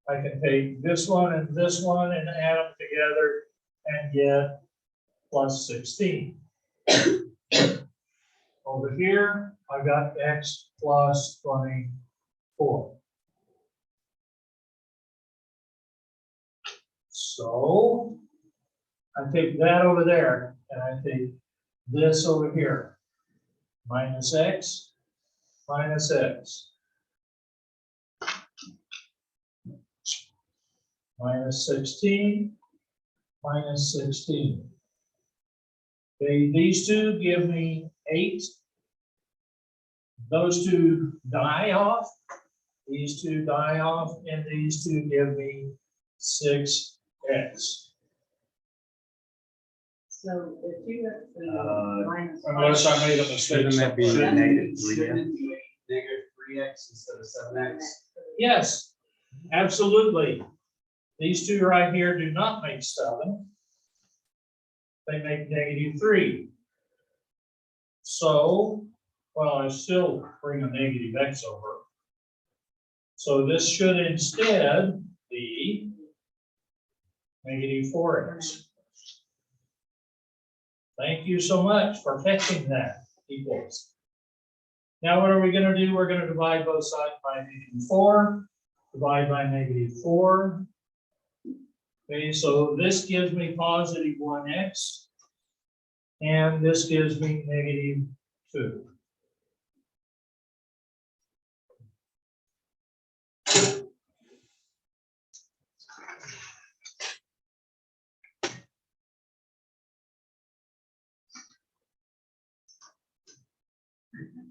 Speaker 1: I can take this one and add them together and get plus 16. Over here, I got x plus 24. So I take that over there and I take this over here. Minus x, minus x. Minus 16, minus 16. Okay, these two give me 8. Those two die off. These two die off, and these two give me 6x.
Speaker 5: So the 2x minus
Speaker 1: Unless I made a mistake.
Speaker 3: Shouldn't that be
Speaker 1: somewhere.
Speaker 3: negative 3x?
Speaker 2: Shouldn't it be negative 3x instead of 7x?
Speaker 1: Yes, absolutely. These two right here do not make 7. They make negative 3. So, well, I still bring a negative x over. So this should instead be negative 4x. Thank you so much for catching that, equals. Now what are we going to do? We're going to divide both sides by negative 4. Divide by negative 4. Okay, so this gives me positive 1x. And this gives me negative 2.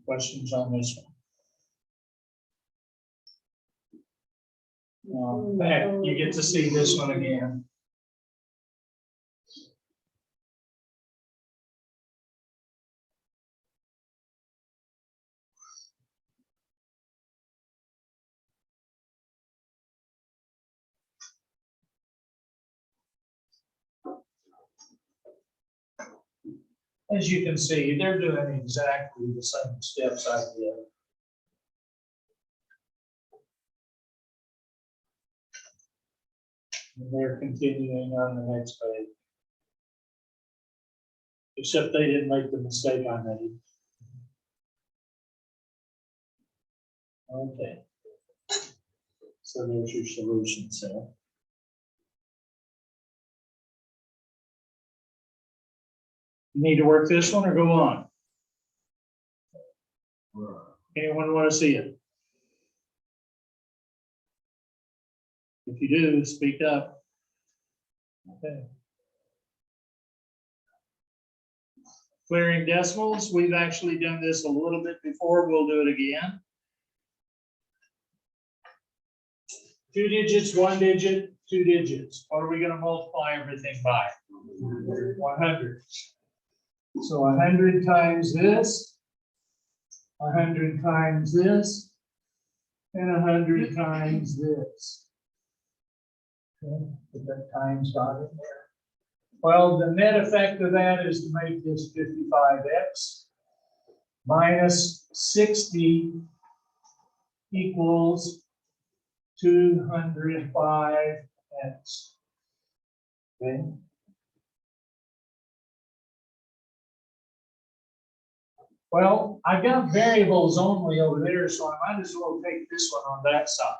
Speaker 1: Questions on this one? Pat, you get to see this one again. As you can see, they're doing exactly the same steps I did. And they're continuing on the next page. Except they didn't make the mistake I made. Okay. So there's your solution set. You need to work this one or go on? Anyone want to see it? If you do, speak up. Okay. Clearing decimals, we've actually done this a little bit before. We'll do it again. 2 digits, 1 digit, 2 digits. What are we going to multiply everything by? 100. So 100 times this, 100 times this, and 100 times this. Okay, put that times dot in there. Well, the net effect of that is to make this 55x minus 60 equals 205x. Okay. Well, I got variables only over there, so I might as well take this one on that side.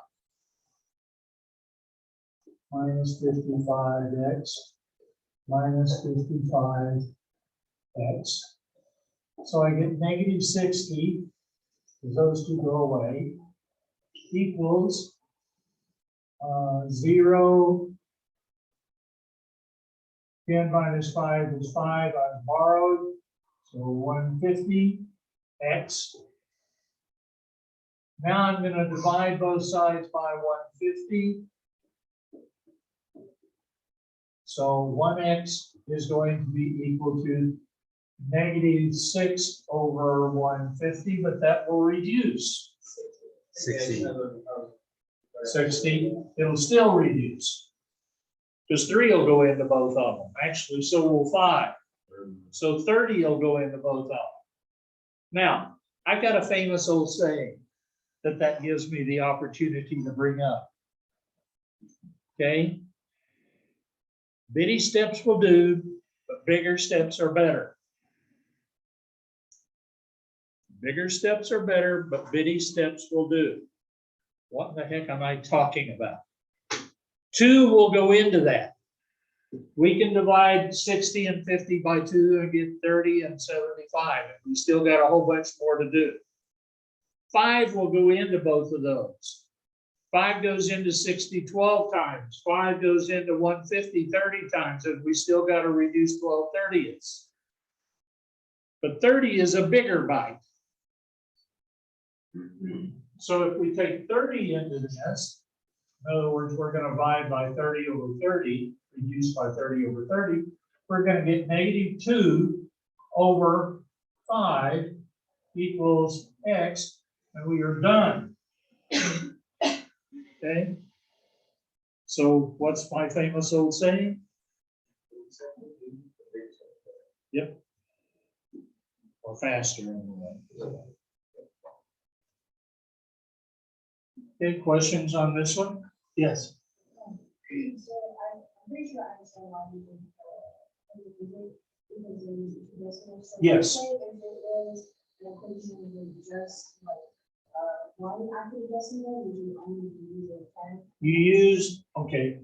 Speaker 1: Minus 55x minus 55x. So I get negative 60, because those two go away, equals 0. 10 minus 5 is 5. I borrowed. So 150x. Now I'm going to divide both sides by 150. So 1x is going to be equal to negative 6 over 150, but that will reduce.
Speaker 3: 60.
Speaker 1: 60, it'll still reduce. Because 3 will go into both of them. Actually, so will 5. So 30 will go into both of them. Now, I got a famous old saying that gives me the opportunity to bring up. Okay? Bitty steps will do, but bigger steps are better. Bigger steps are better, but bitty steps will do. What the heck am I talking about? 2 will go into that. We can divide 60 and 50 by 2 and get 30 and 75. And we still got a whole bunch more to do. 5 will go into both of those. 5 goes into 60 12 times. 5 goes into 150 30 times. And we still got to reduce 12 30ths. But 30 is a bigger bite. So if we take 30 into this, in other words, we're going to divide by 30 over 30, reduce by 30 over 30, we're going to get negative 2 over 5 equals x, and we are done. Okay? So what's my famous old saying? Yep. Or faster anyway. Okay, questions on this one? Yes.
Speaker 4: So I'm pretty sure I understand why you did because in decimal. So
Speaker 1: Yes.
Speaker 4: say if it was an equation with just like one after the decimal, would you only be using 10?
Speaker 1: You use, okay.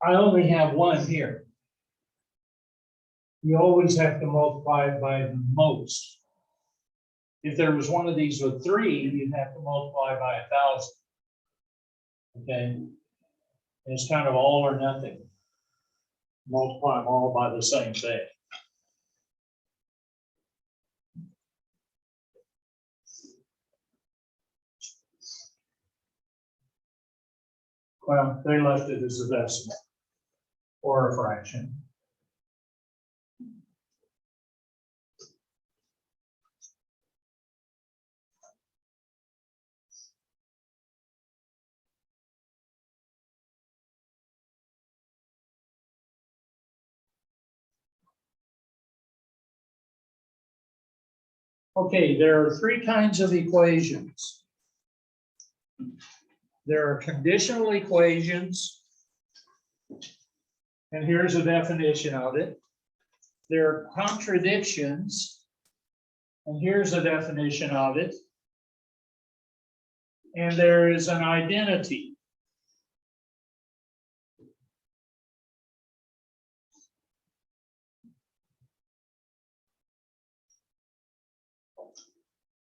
Speaker 1: I only have one here. You always have to multiply it by the most. If there was one of these with 3, you'd have to multiply by 1,000. Okay. And it's kind of all or nothing. Multiply them all by the same thing. Well, they left it as a decimal or a fraction. Okay, there are three kinds of equations. There are conditional equations, and here's a definition of it. There are contradictions, and here's a definition of it. And there is an identity.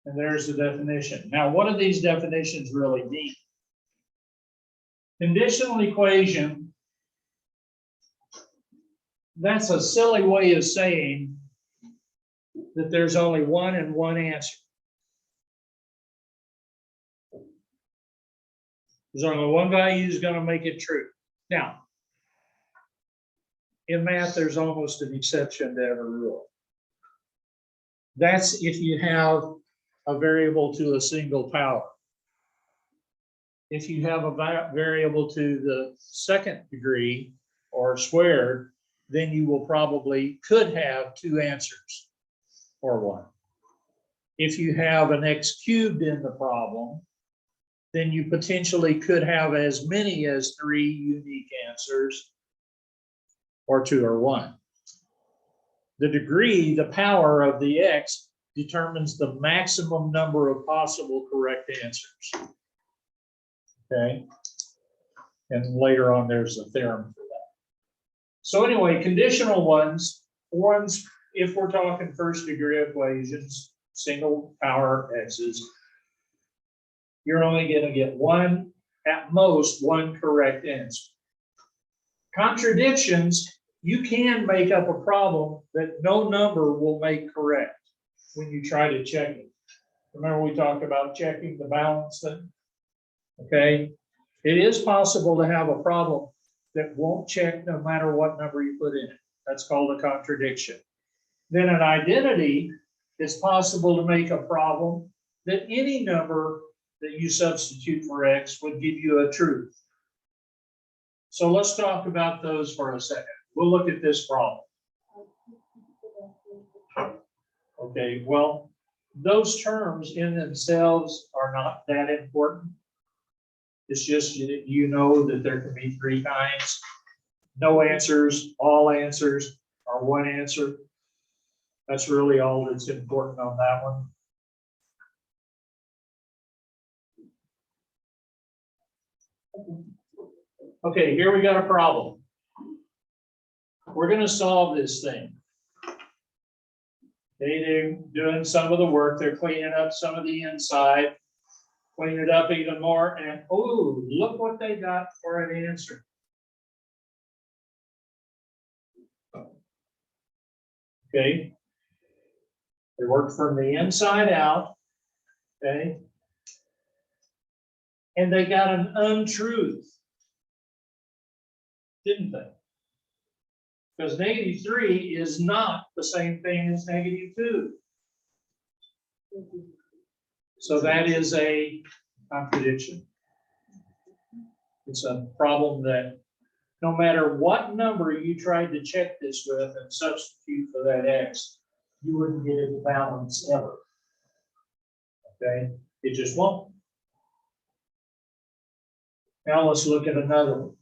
Speaker 1: And there's the definition. Now, what do these definitions really mean? Conditional equation, that's a silly way of saying that there's only one and one answer. There's only one value who's going to make it true. Now, in math, there's almost an exception to every rule. That's if you have a variable to a single power. If you have a variable to the second degree or squared, then you will probably could have two answers or one. If you have an x cubed in the problem, then you potentially could have as many as three unique answers or two or one. The degree, the power of the x, determines the maximum number of possible correct answers. Okay, and later on there's a theorem for that. So anyway, conditional ones, if we're talking first degree equations, single power x's, you're only going to get one, at most one correct answer. Contradictions, you can make up a problem that no number will make correct when you try to check it. Remember we talked about checking the balance thing? Okay, it is possible to have a problem that won't check no matter what number you put in it. That's called a contradiction. Then an identity, it's possible to make a problem that any number that you substitute for x would give you a truth. So let's talk about those for a second. We'll look at this problem. Okay, well, those terms in themselves are not that important. It's just you know that there can be three kinds. No answers, all answers, or one answer. That's really all that's important on that one. Okay, here we got a problem. We're going to solve this thing. They're doing some of the work. They're cleaning up some of the inside. Clean it up even more, and oh, look what they got for an answer. Okay. They worked from the inside out. Okay. And they got an untruth, didn't they? Because -3 is not the same thing as -2. So that is a contradiction. It's a problem that no matter what number you tried to check this with and substitute for that x, you wouldn't get it to balance ever. Okay, it just won't. Now let's look at another one.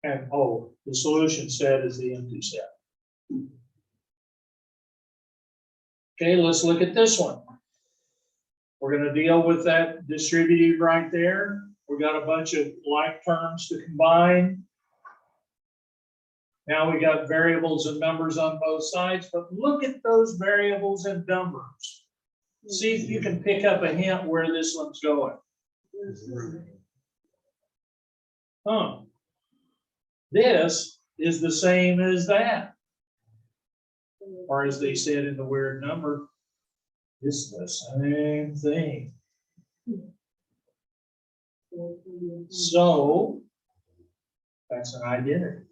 Speaker 1: And oh, the solution set is the empty set. Okay, let's look at this one. We're going to deal with that distributive right there. We got a bunch of like terms to combine. Now we got variables and numbers on both sides, but look at those variables and numbers. See if you can pick up a hint where this one's going. Huh. This is the same as that. Or as they said in the weird number, it's the same thing. So that's an identity.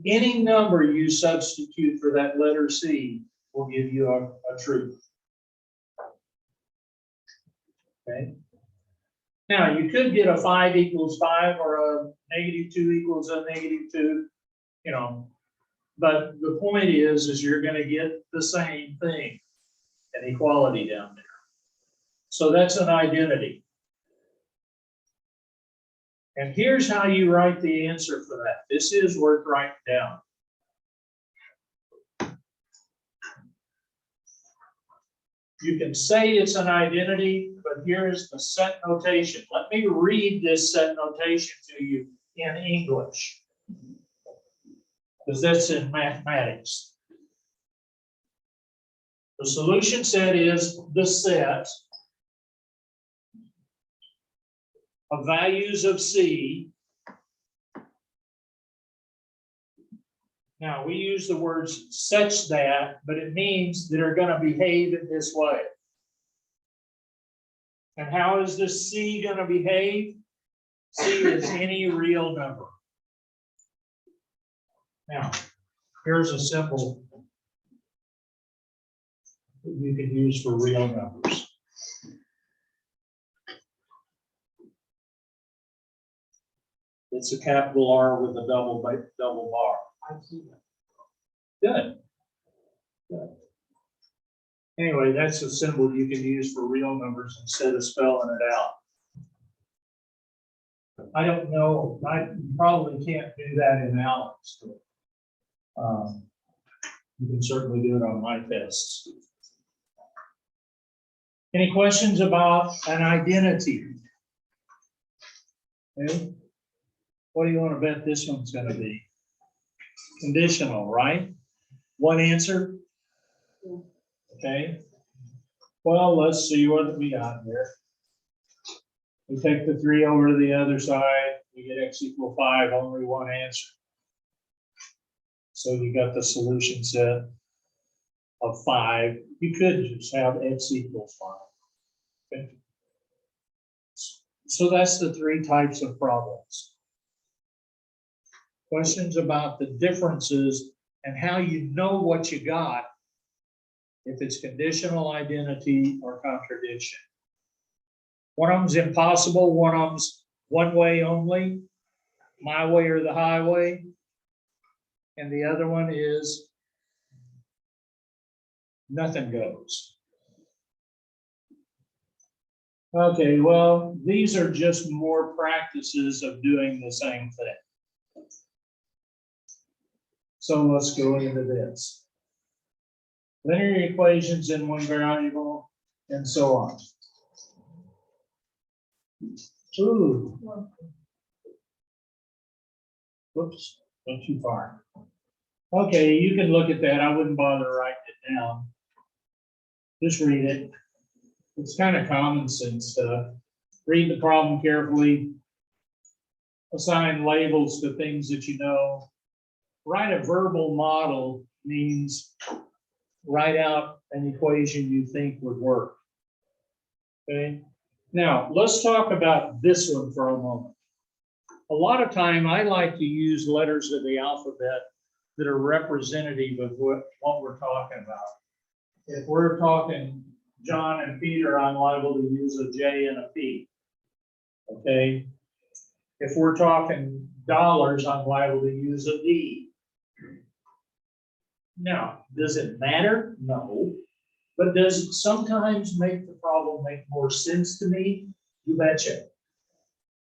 Speaker 1: Any number you substitute for that letter C will give you a truth. Okay. Now you could get a 5 equals 5 or a -2 equals a -2, you know. But the point is you're going to get the same thing, an equality down there. So that's an identity. And here's how you write the answer for that. This is worth writing down. You can say it's an identity, but here's the set notation. Let me read this set notation to you in English, because that's in mathematics. The solution set is the set of values of C. Now, we use the words such that, but it means that are going to behave in this way. And how is this C going to behave? C is any real number. Now, here's a symbol that you can use for real numbers. It's a capital R with a double bar.
Speaker 5: I see that.
Speaker 1: Good. Good. Anyway, that's a symbol you can use for real numbers instead of spelling it out. I don't know, I probably can't do that in Alex. You can certainly do it on my tests. Any questions about an identity? Okay. What do you want to bet this one's going to be? Conditional, right? One answer?
Speaker 4: Yeah.
Speaker 1: Okay. Well, let's see what we got here. We take the 3 over to the other side, we get x equal 5, only one answer. So you got the solution set of 5. You could just have x equals 5. Okay. So that's the 3 types of problems. Questions about the differences and how you know what you got, if it's conditional, identity, or contradiction. One of them's impossible, one of them's one way only, my way or the highway, and the other one is nothing goes. Okay, well, these are just more practices of doing the same thing. So let's go into this. Linear equations in one variable, and so on. Ooh. Whoops, went too far. Okay, you can look at that. I wouldn't bother writing it down. Just read it. It's kind of common sense stuff. Read the problem carefully. Assign labels to things that you know. Write a verbal model means write out an equation you think would work. Okay. Now, let's talk about this one for a moment. A lot of time, I like to use letters of the alphabet that are representative of what we're talking about. If we're talking John and Peter, I'm liable to use a J and a P. Okay. If we're talking dollars, I'm liable to use a D. Now, does it matter? No. But does it sometimes make the problem make more sense to me? You betcha.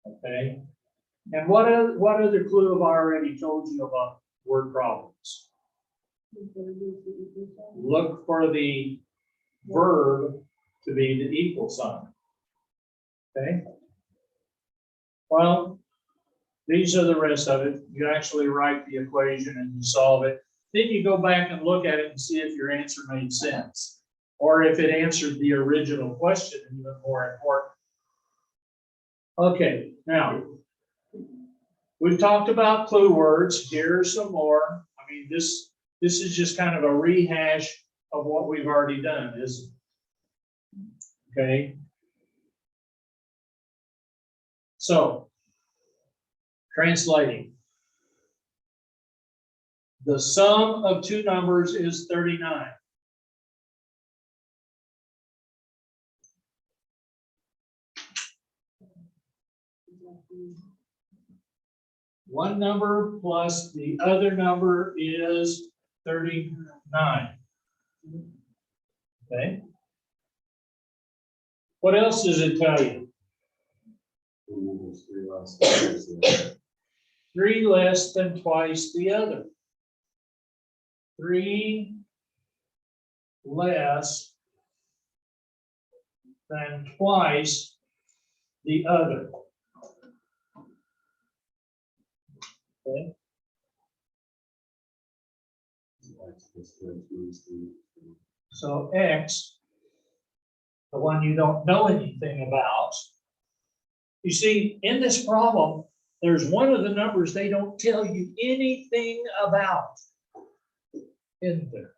Speaker 1: Okay. And what other clue have I already told you about word problems? Look for the verb to be the equal sign. Okay. Well, these are the rest of it. You actually write the equation and you solve it. Then you go back and look at it and see if your answer made sense, or if it answered the original question, even more important. Okay, now, we've talked about clue words. Here's some more. I mean, this is just kind of a rehash of what we've already done, isn't it? Okay. So, translating. The sum of two numbers is 39. One number plus the other number is 39. Okay? What else does it tell you?
Speaker 3: And then there's three last numbers there.
Speaker 1: 3 less than twice the other. 3 less than twice the other. Okay?
Speaker 3: That's what means to-
Speaker 1: So X, the one you don't know anything about. You see, in this problem, there's one of the numbers they don't tell you anything about in there.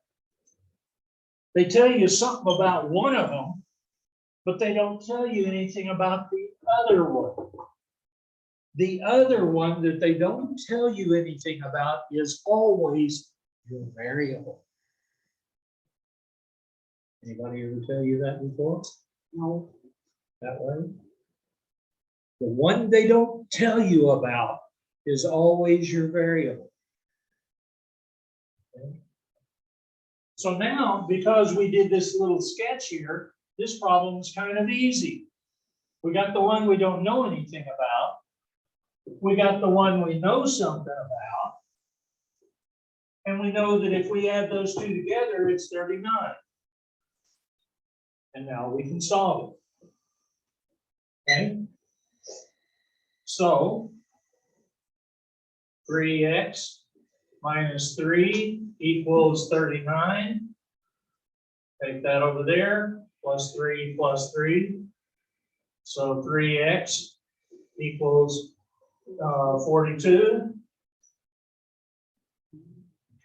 Speaker 1: They tell you something about one of them, but they don't tell you anything about the other one. The other one that they don't tell you anything about is always your variable. Anybody ever tell you that before?
Speaker 5: No.
Speaker 1: That way? The one they don't tell you about is always your variable. Okay? So now, because we did this little sketch here, this problem is kind of easy. We got the one we don't know anything about. We got the one we know something about. And we know that if we add those two together, it's 39. And now we can solve it. Okay? So 3x minus 3 equals 39. Take that over there, plus 3 plus 3. So 3x equals 42.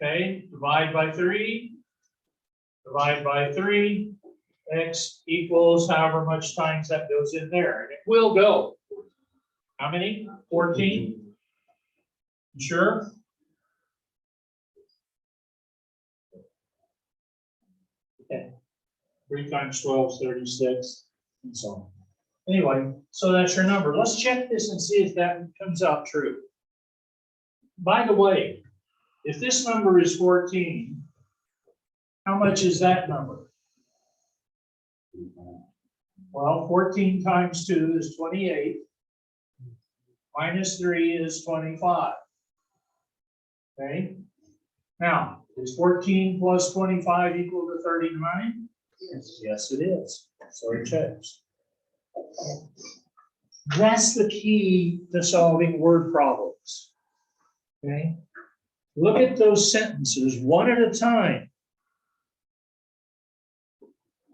Speaker 1: Okay, divide by 3. Divide by 3. X equals however much times that goes in there. And it will go. How many? 14? You sure? Okay. 3 times 12 is 36, and so on. Anyway, so that's your number. Let's check this and see if that comes out true. By the way, if this number is 14, how much is that number? Well, 14 times 2 is 28. Minus 3 is 25. Okay? Now, is 14 plus 25 equal to 39?
Speaker 5: Yes.
Speaker 1: Yes, it is. So it checks. That's the key to solving word problems. Okay? Look at those sentences one at a time.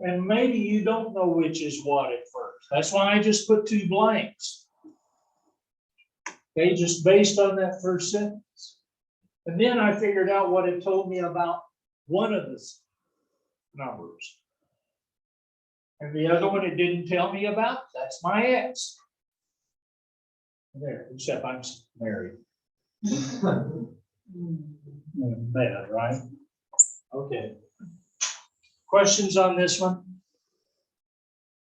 Speaker 1: And maybe you don't know which is what at first. That's why I just put 2 blanks. Okay, just based on that first sentence. And then I figured out what it told me about one of the numbers. And the other one it didn't tell me about, that's my ex. There, except I'm married. Bad, right? Okay. Questions on this one?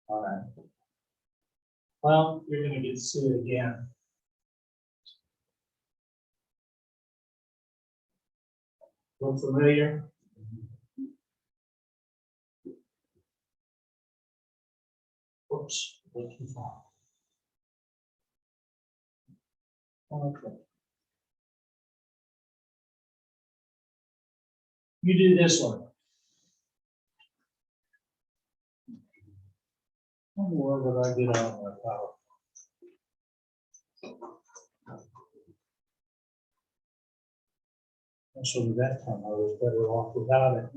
Speaker 1: All right. Well, you're going to get to see it again. Look familiar? Whoops. Look too far. Okay. You do this one. What more would I get on my power? And so that time I was better off without it.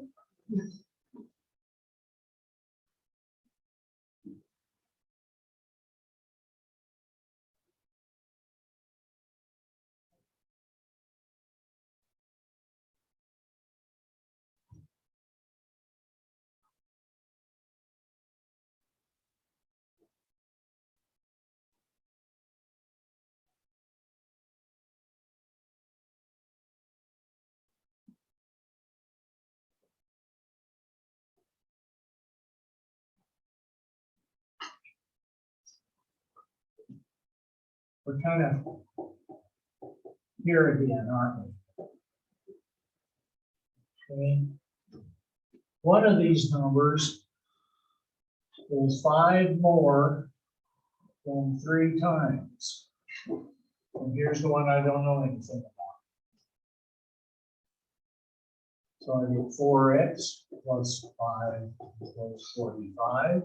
Speaker 1: we're kind of here again, aren't we? Okay. One of these numbers is 5 more than 3 times. And here's the one I don't know anything about. So I get 4x plus 5 equals 45.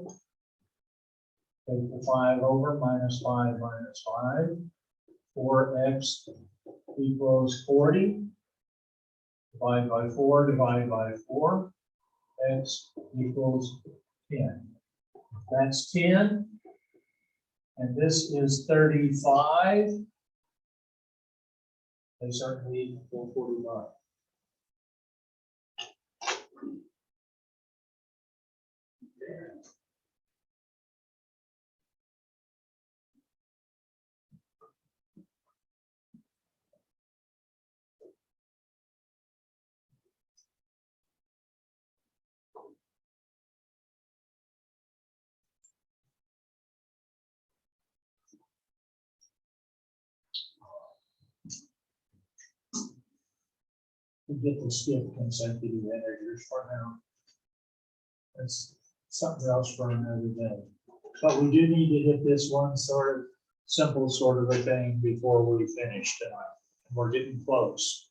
Speaker 1: Take the 5 over, minus 5 minus 5. 4x equals 40. Divide by 4, divide by 4. X equals 10. That's 10. And this is 35. They certainly equal 45. We get to skip consecutive integers for now. That's something else for another day. But we do need to hit this one sort of simple sort of a thing before we finish tonight. We're getting close.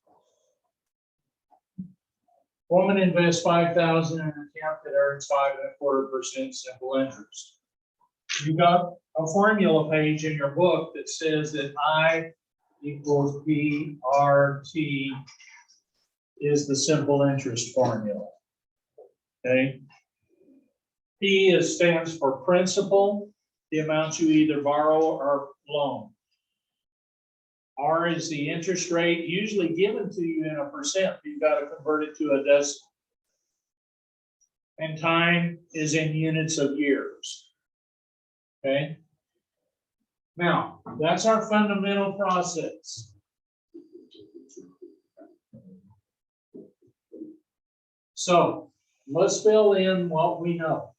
Speaker 1: Woman invests 5,000 in an account that earns 5.25% simple interest. You got a formula page in your book that says that I equals PRT is the simple interest formula. Okay. P stands for principal, the amount you either borrow or loan. R is the interest rate, usually given to you in a percent. You've got to convert it to a decimal. And time is in units of years. Okay. Now, that's our fundamental process. So let's fill in what we know.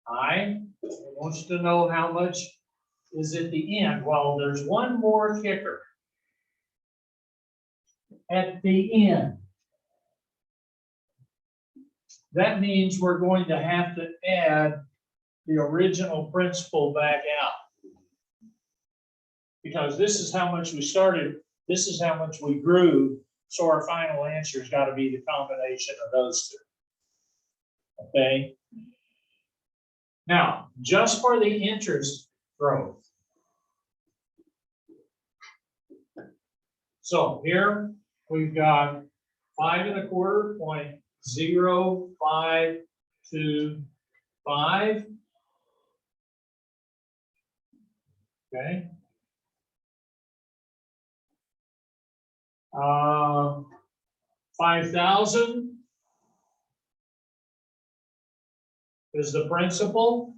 Speaker 1: I want you to know how much is at the end. Well, there's one more kicker. At the end. That means we're going to have to add the original principal back out. Because this is how much we started, this is how much we grew, so our final answer has got to be the combination of those two. Okay? Now, just for the interest growth. So here we've got 5.25.0525. Okay. 5,000 is the principal.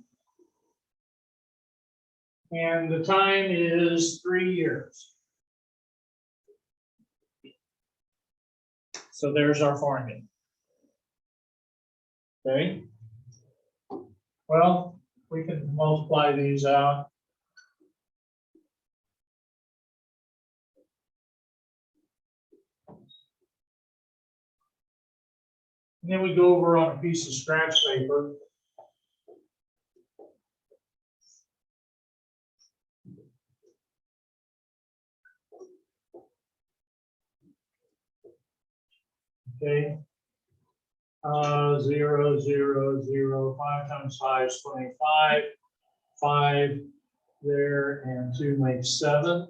Speaker 1: And the time is 3 years. So there's our formula. Okay. Well, we can multiply these out. And then we go over on a piece of scratch paper. Okay. 0, 0, 0, 5 times 5 is 25. 5 there and 2 makes 7.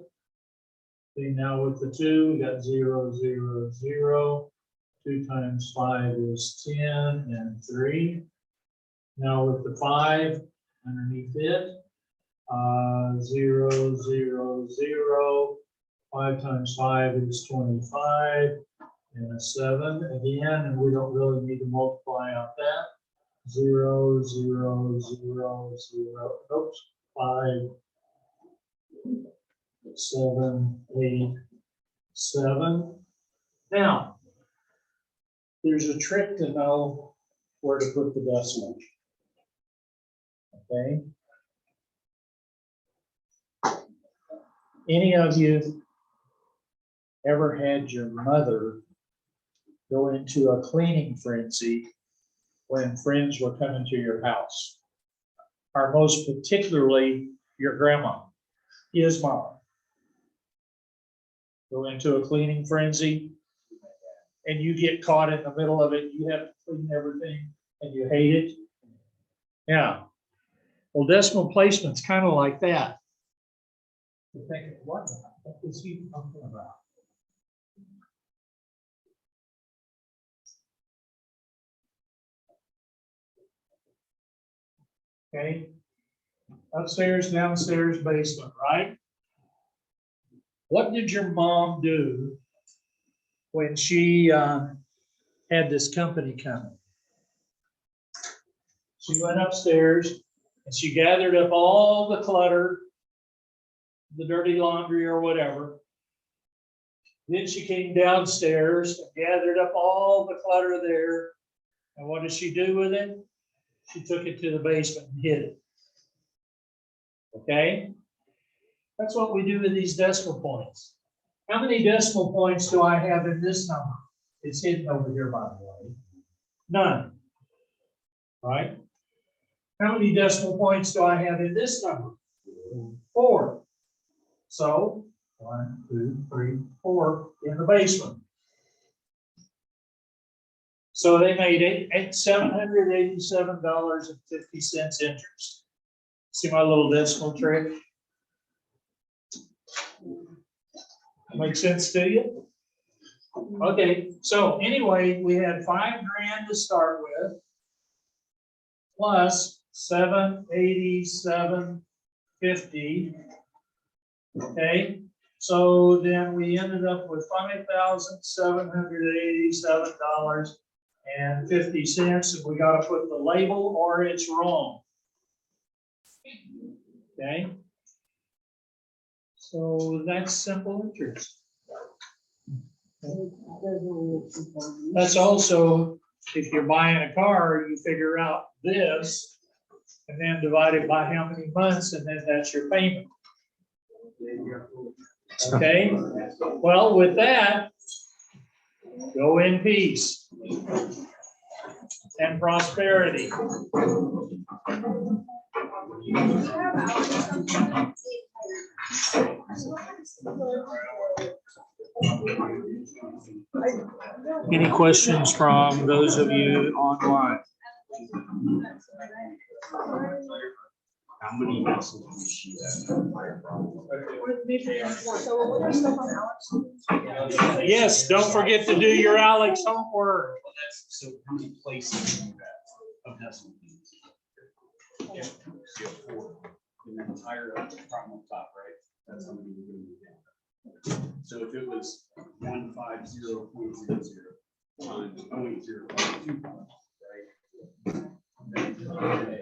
Speaker 1: Okay, now with the 2, we got 0, 0, 0. 2 times 5 is 10 and 3. Now with the 5 underneath it, 0, 0, 0. 5 times 5 is 25 and a 7 again, and we don't really need to multiply out that. 0, 0, 0, 0. Oops, 5, 7, 8, 7. Now, there's a trick to know where to put the decimal. Okay. Any of you ever had your mother go into a cleaning frenzy when friends were coming to your house? Or most particularly your grandma, his mom. Go into a cleaning frenzy and you get caught in the middle of it. You have to clean everything and you hate it. Yeah. Well, decimal placement's kind of like that. You're thinking, what is he talking about? Okay. Upstairs, downstairs, basement, right? What did your mom do when she had this company coming? She went upstairs and she gathered up all the clutter, the dirty laundry or whatever. Then she came downstairs and gathered up all the clutter there. And what did she do with it? She took it to the basement and hid it. Okay? That's what we do with these decimal points. How many decimal points do I have in this number? It's hidden over here, by the way. None. Right? How many decimal points do I have in this number? 4. So 1, 2, 3, 4 in the basement. So they made $787.50 interest. See my little decimal trick? Make sense to you? Okay, so anyway, we had $5,000 to start with, plus $787.50. Okay, so then we ended up with $5,787.50, and we got to put the label or it's wrong. Okay. So that's simple interest. That's also, if you're buying a car, you figure out this and then divide it by how many months, and then that's your payment. Okay, well, with that, go in peace and prosperity. Any questions from those of you online?
Speaker 3: How many decimals does she have?
Speaker 1: Yes, don't forget to do your Alex homework.
Speaker 3: Well, that's, so how many places do you have of decimal points? Yeah, you have 4. And then entire problem on top, right? That's how many you're going to do down. So if it was 150.00 times 0.025, right?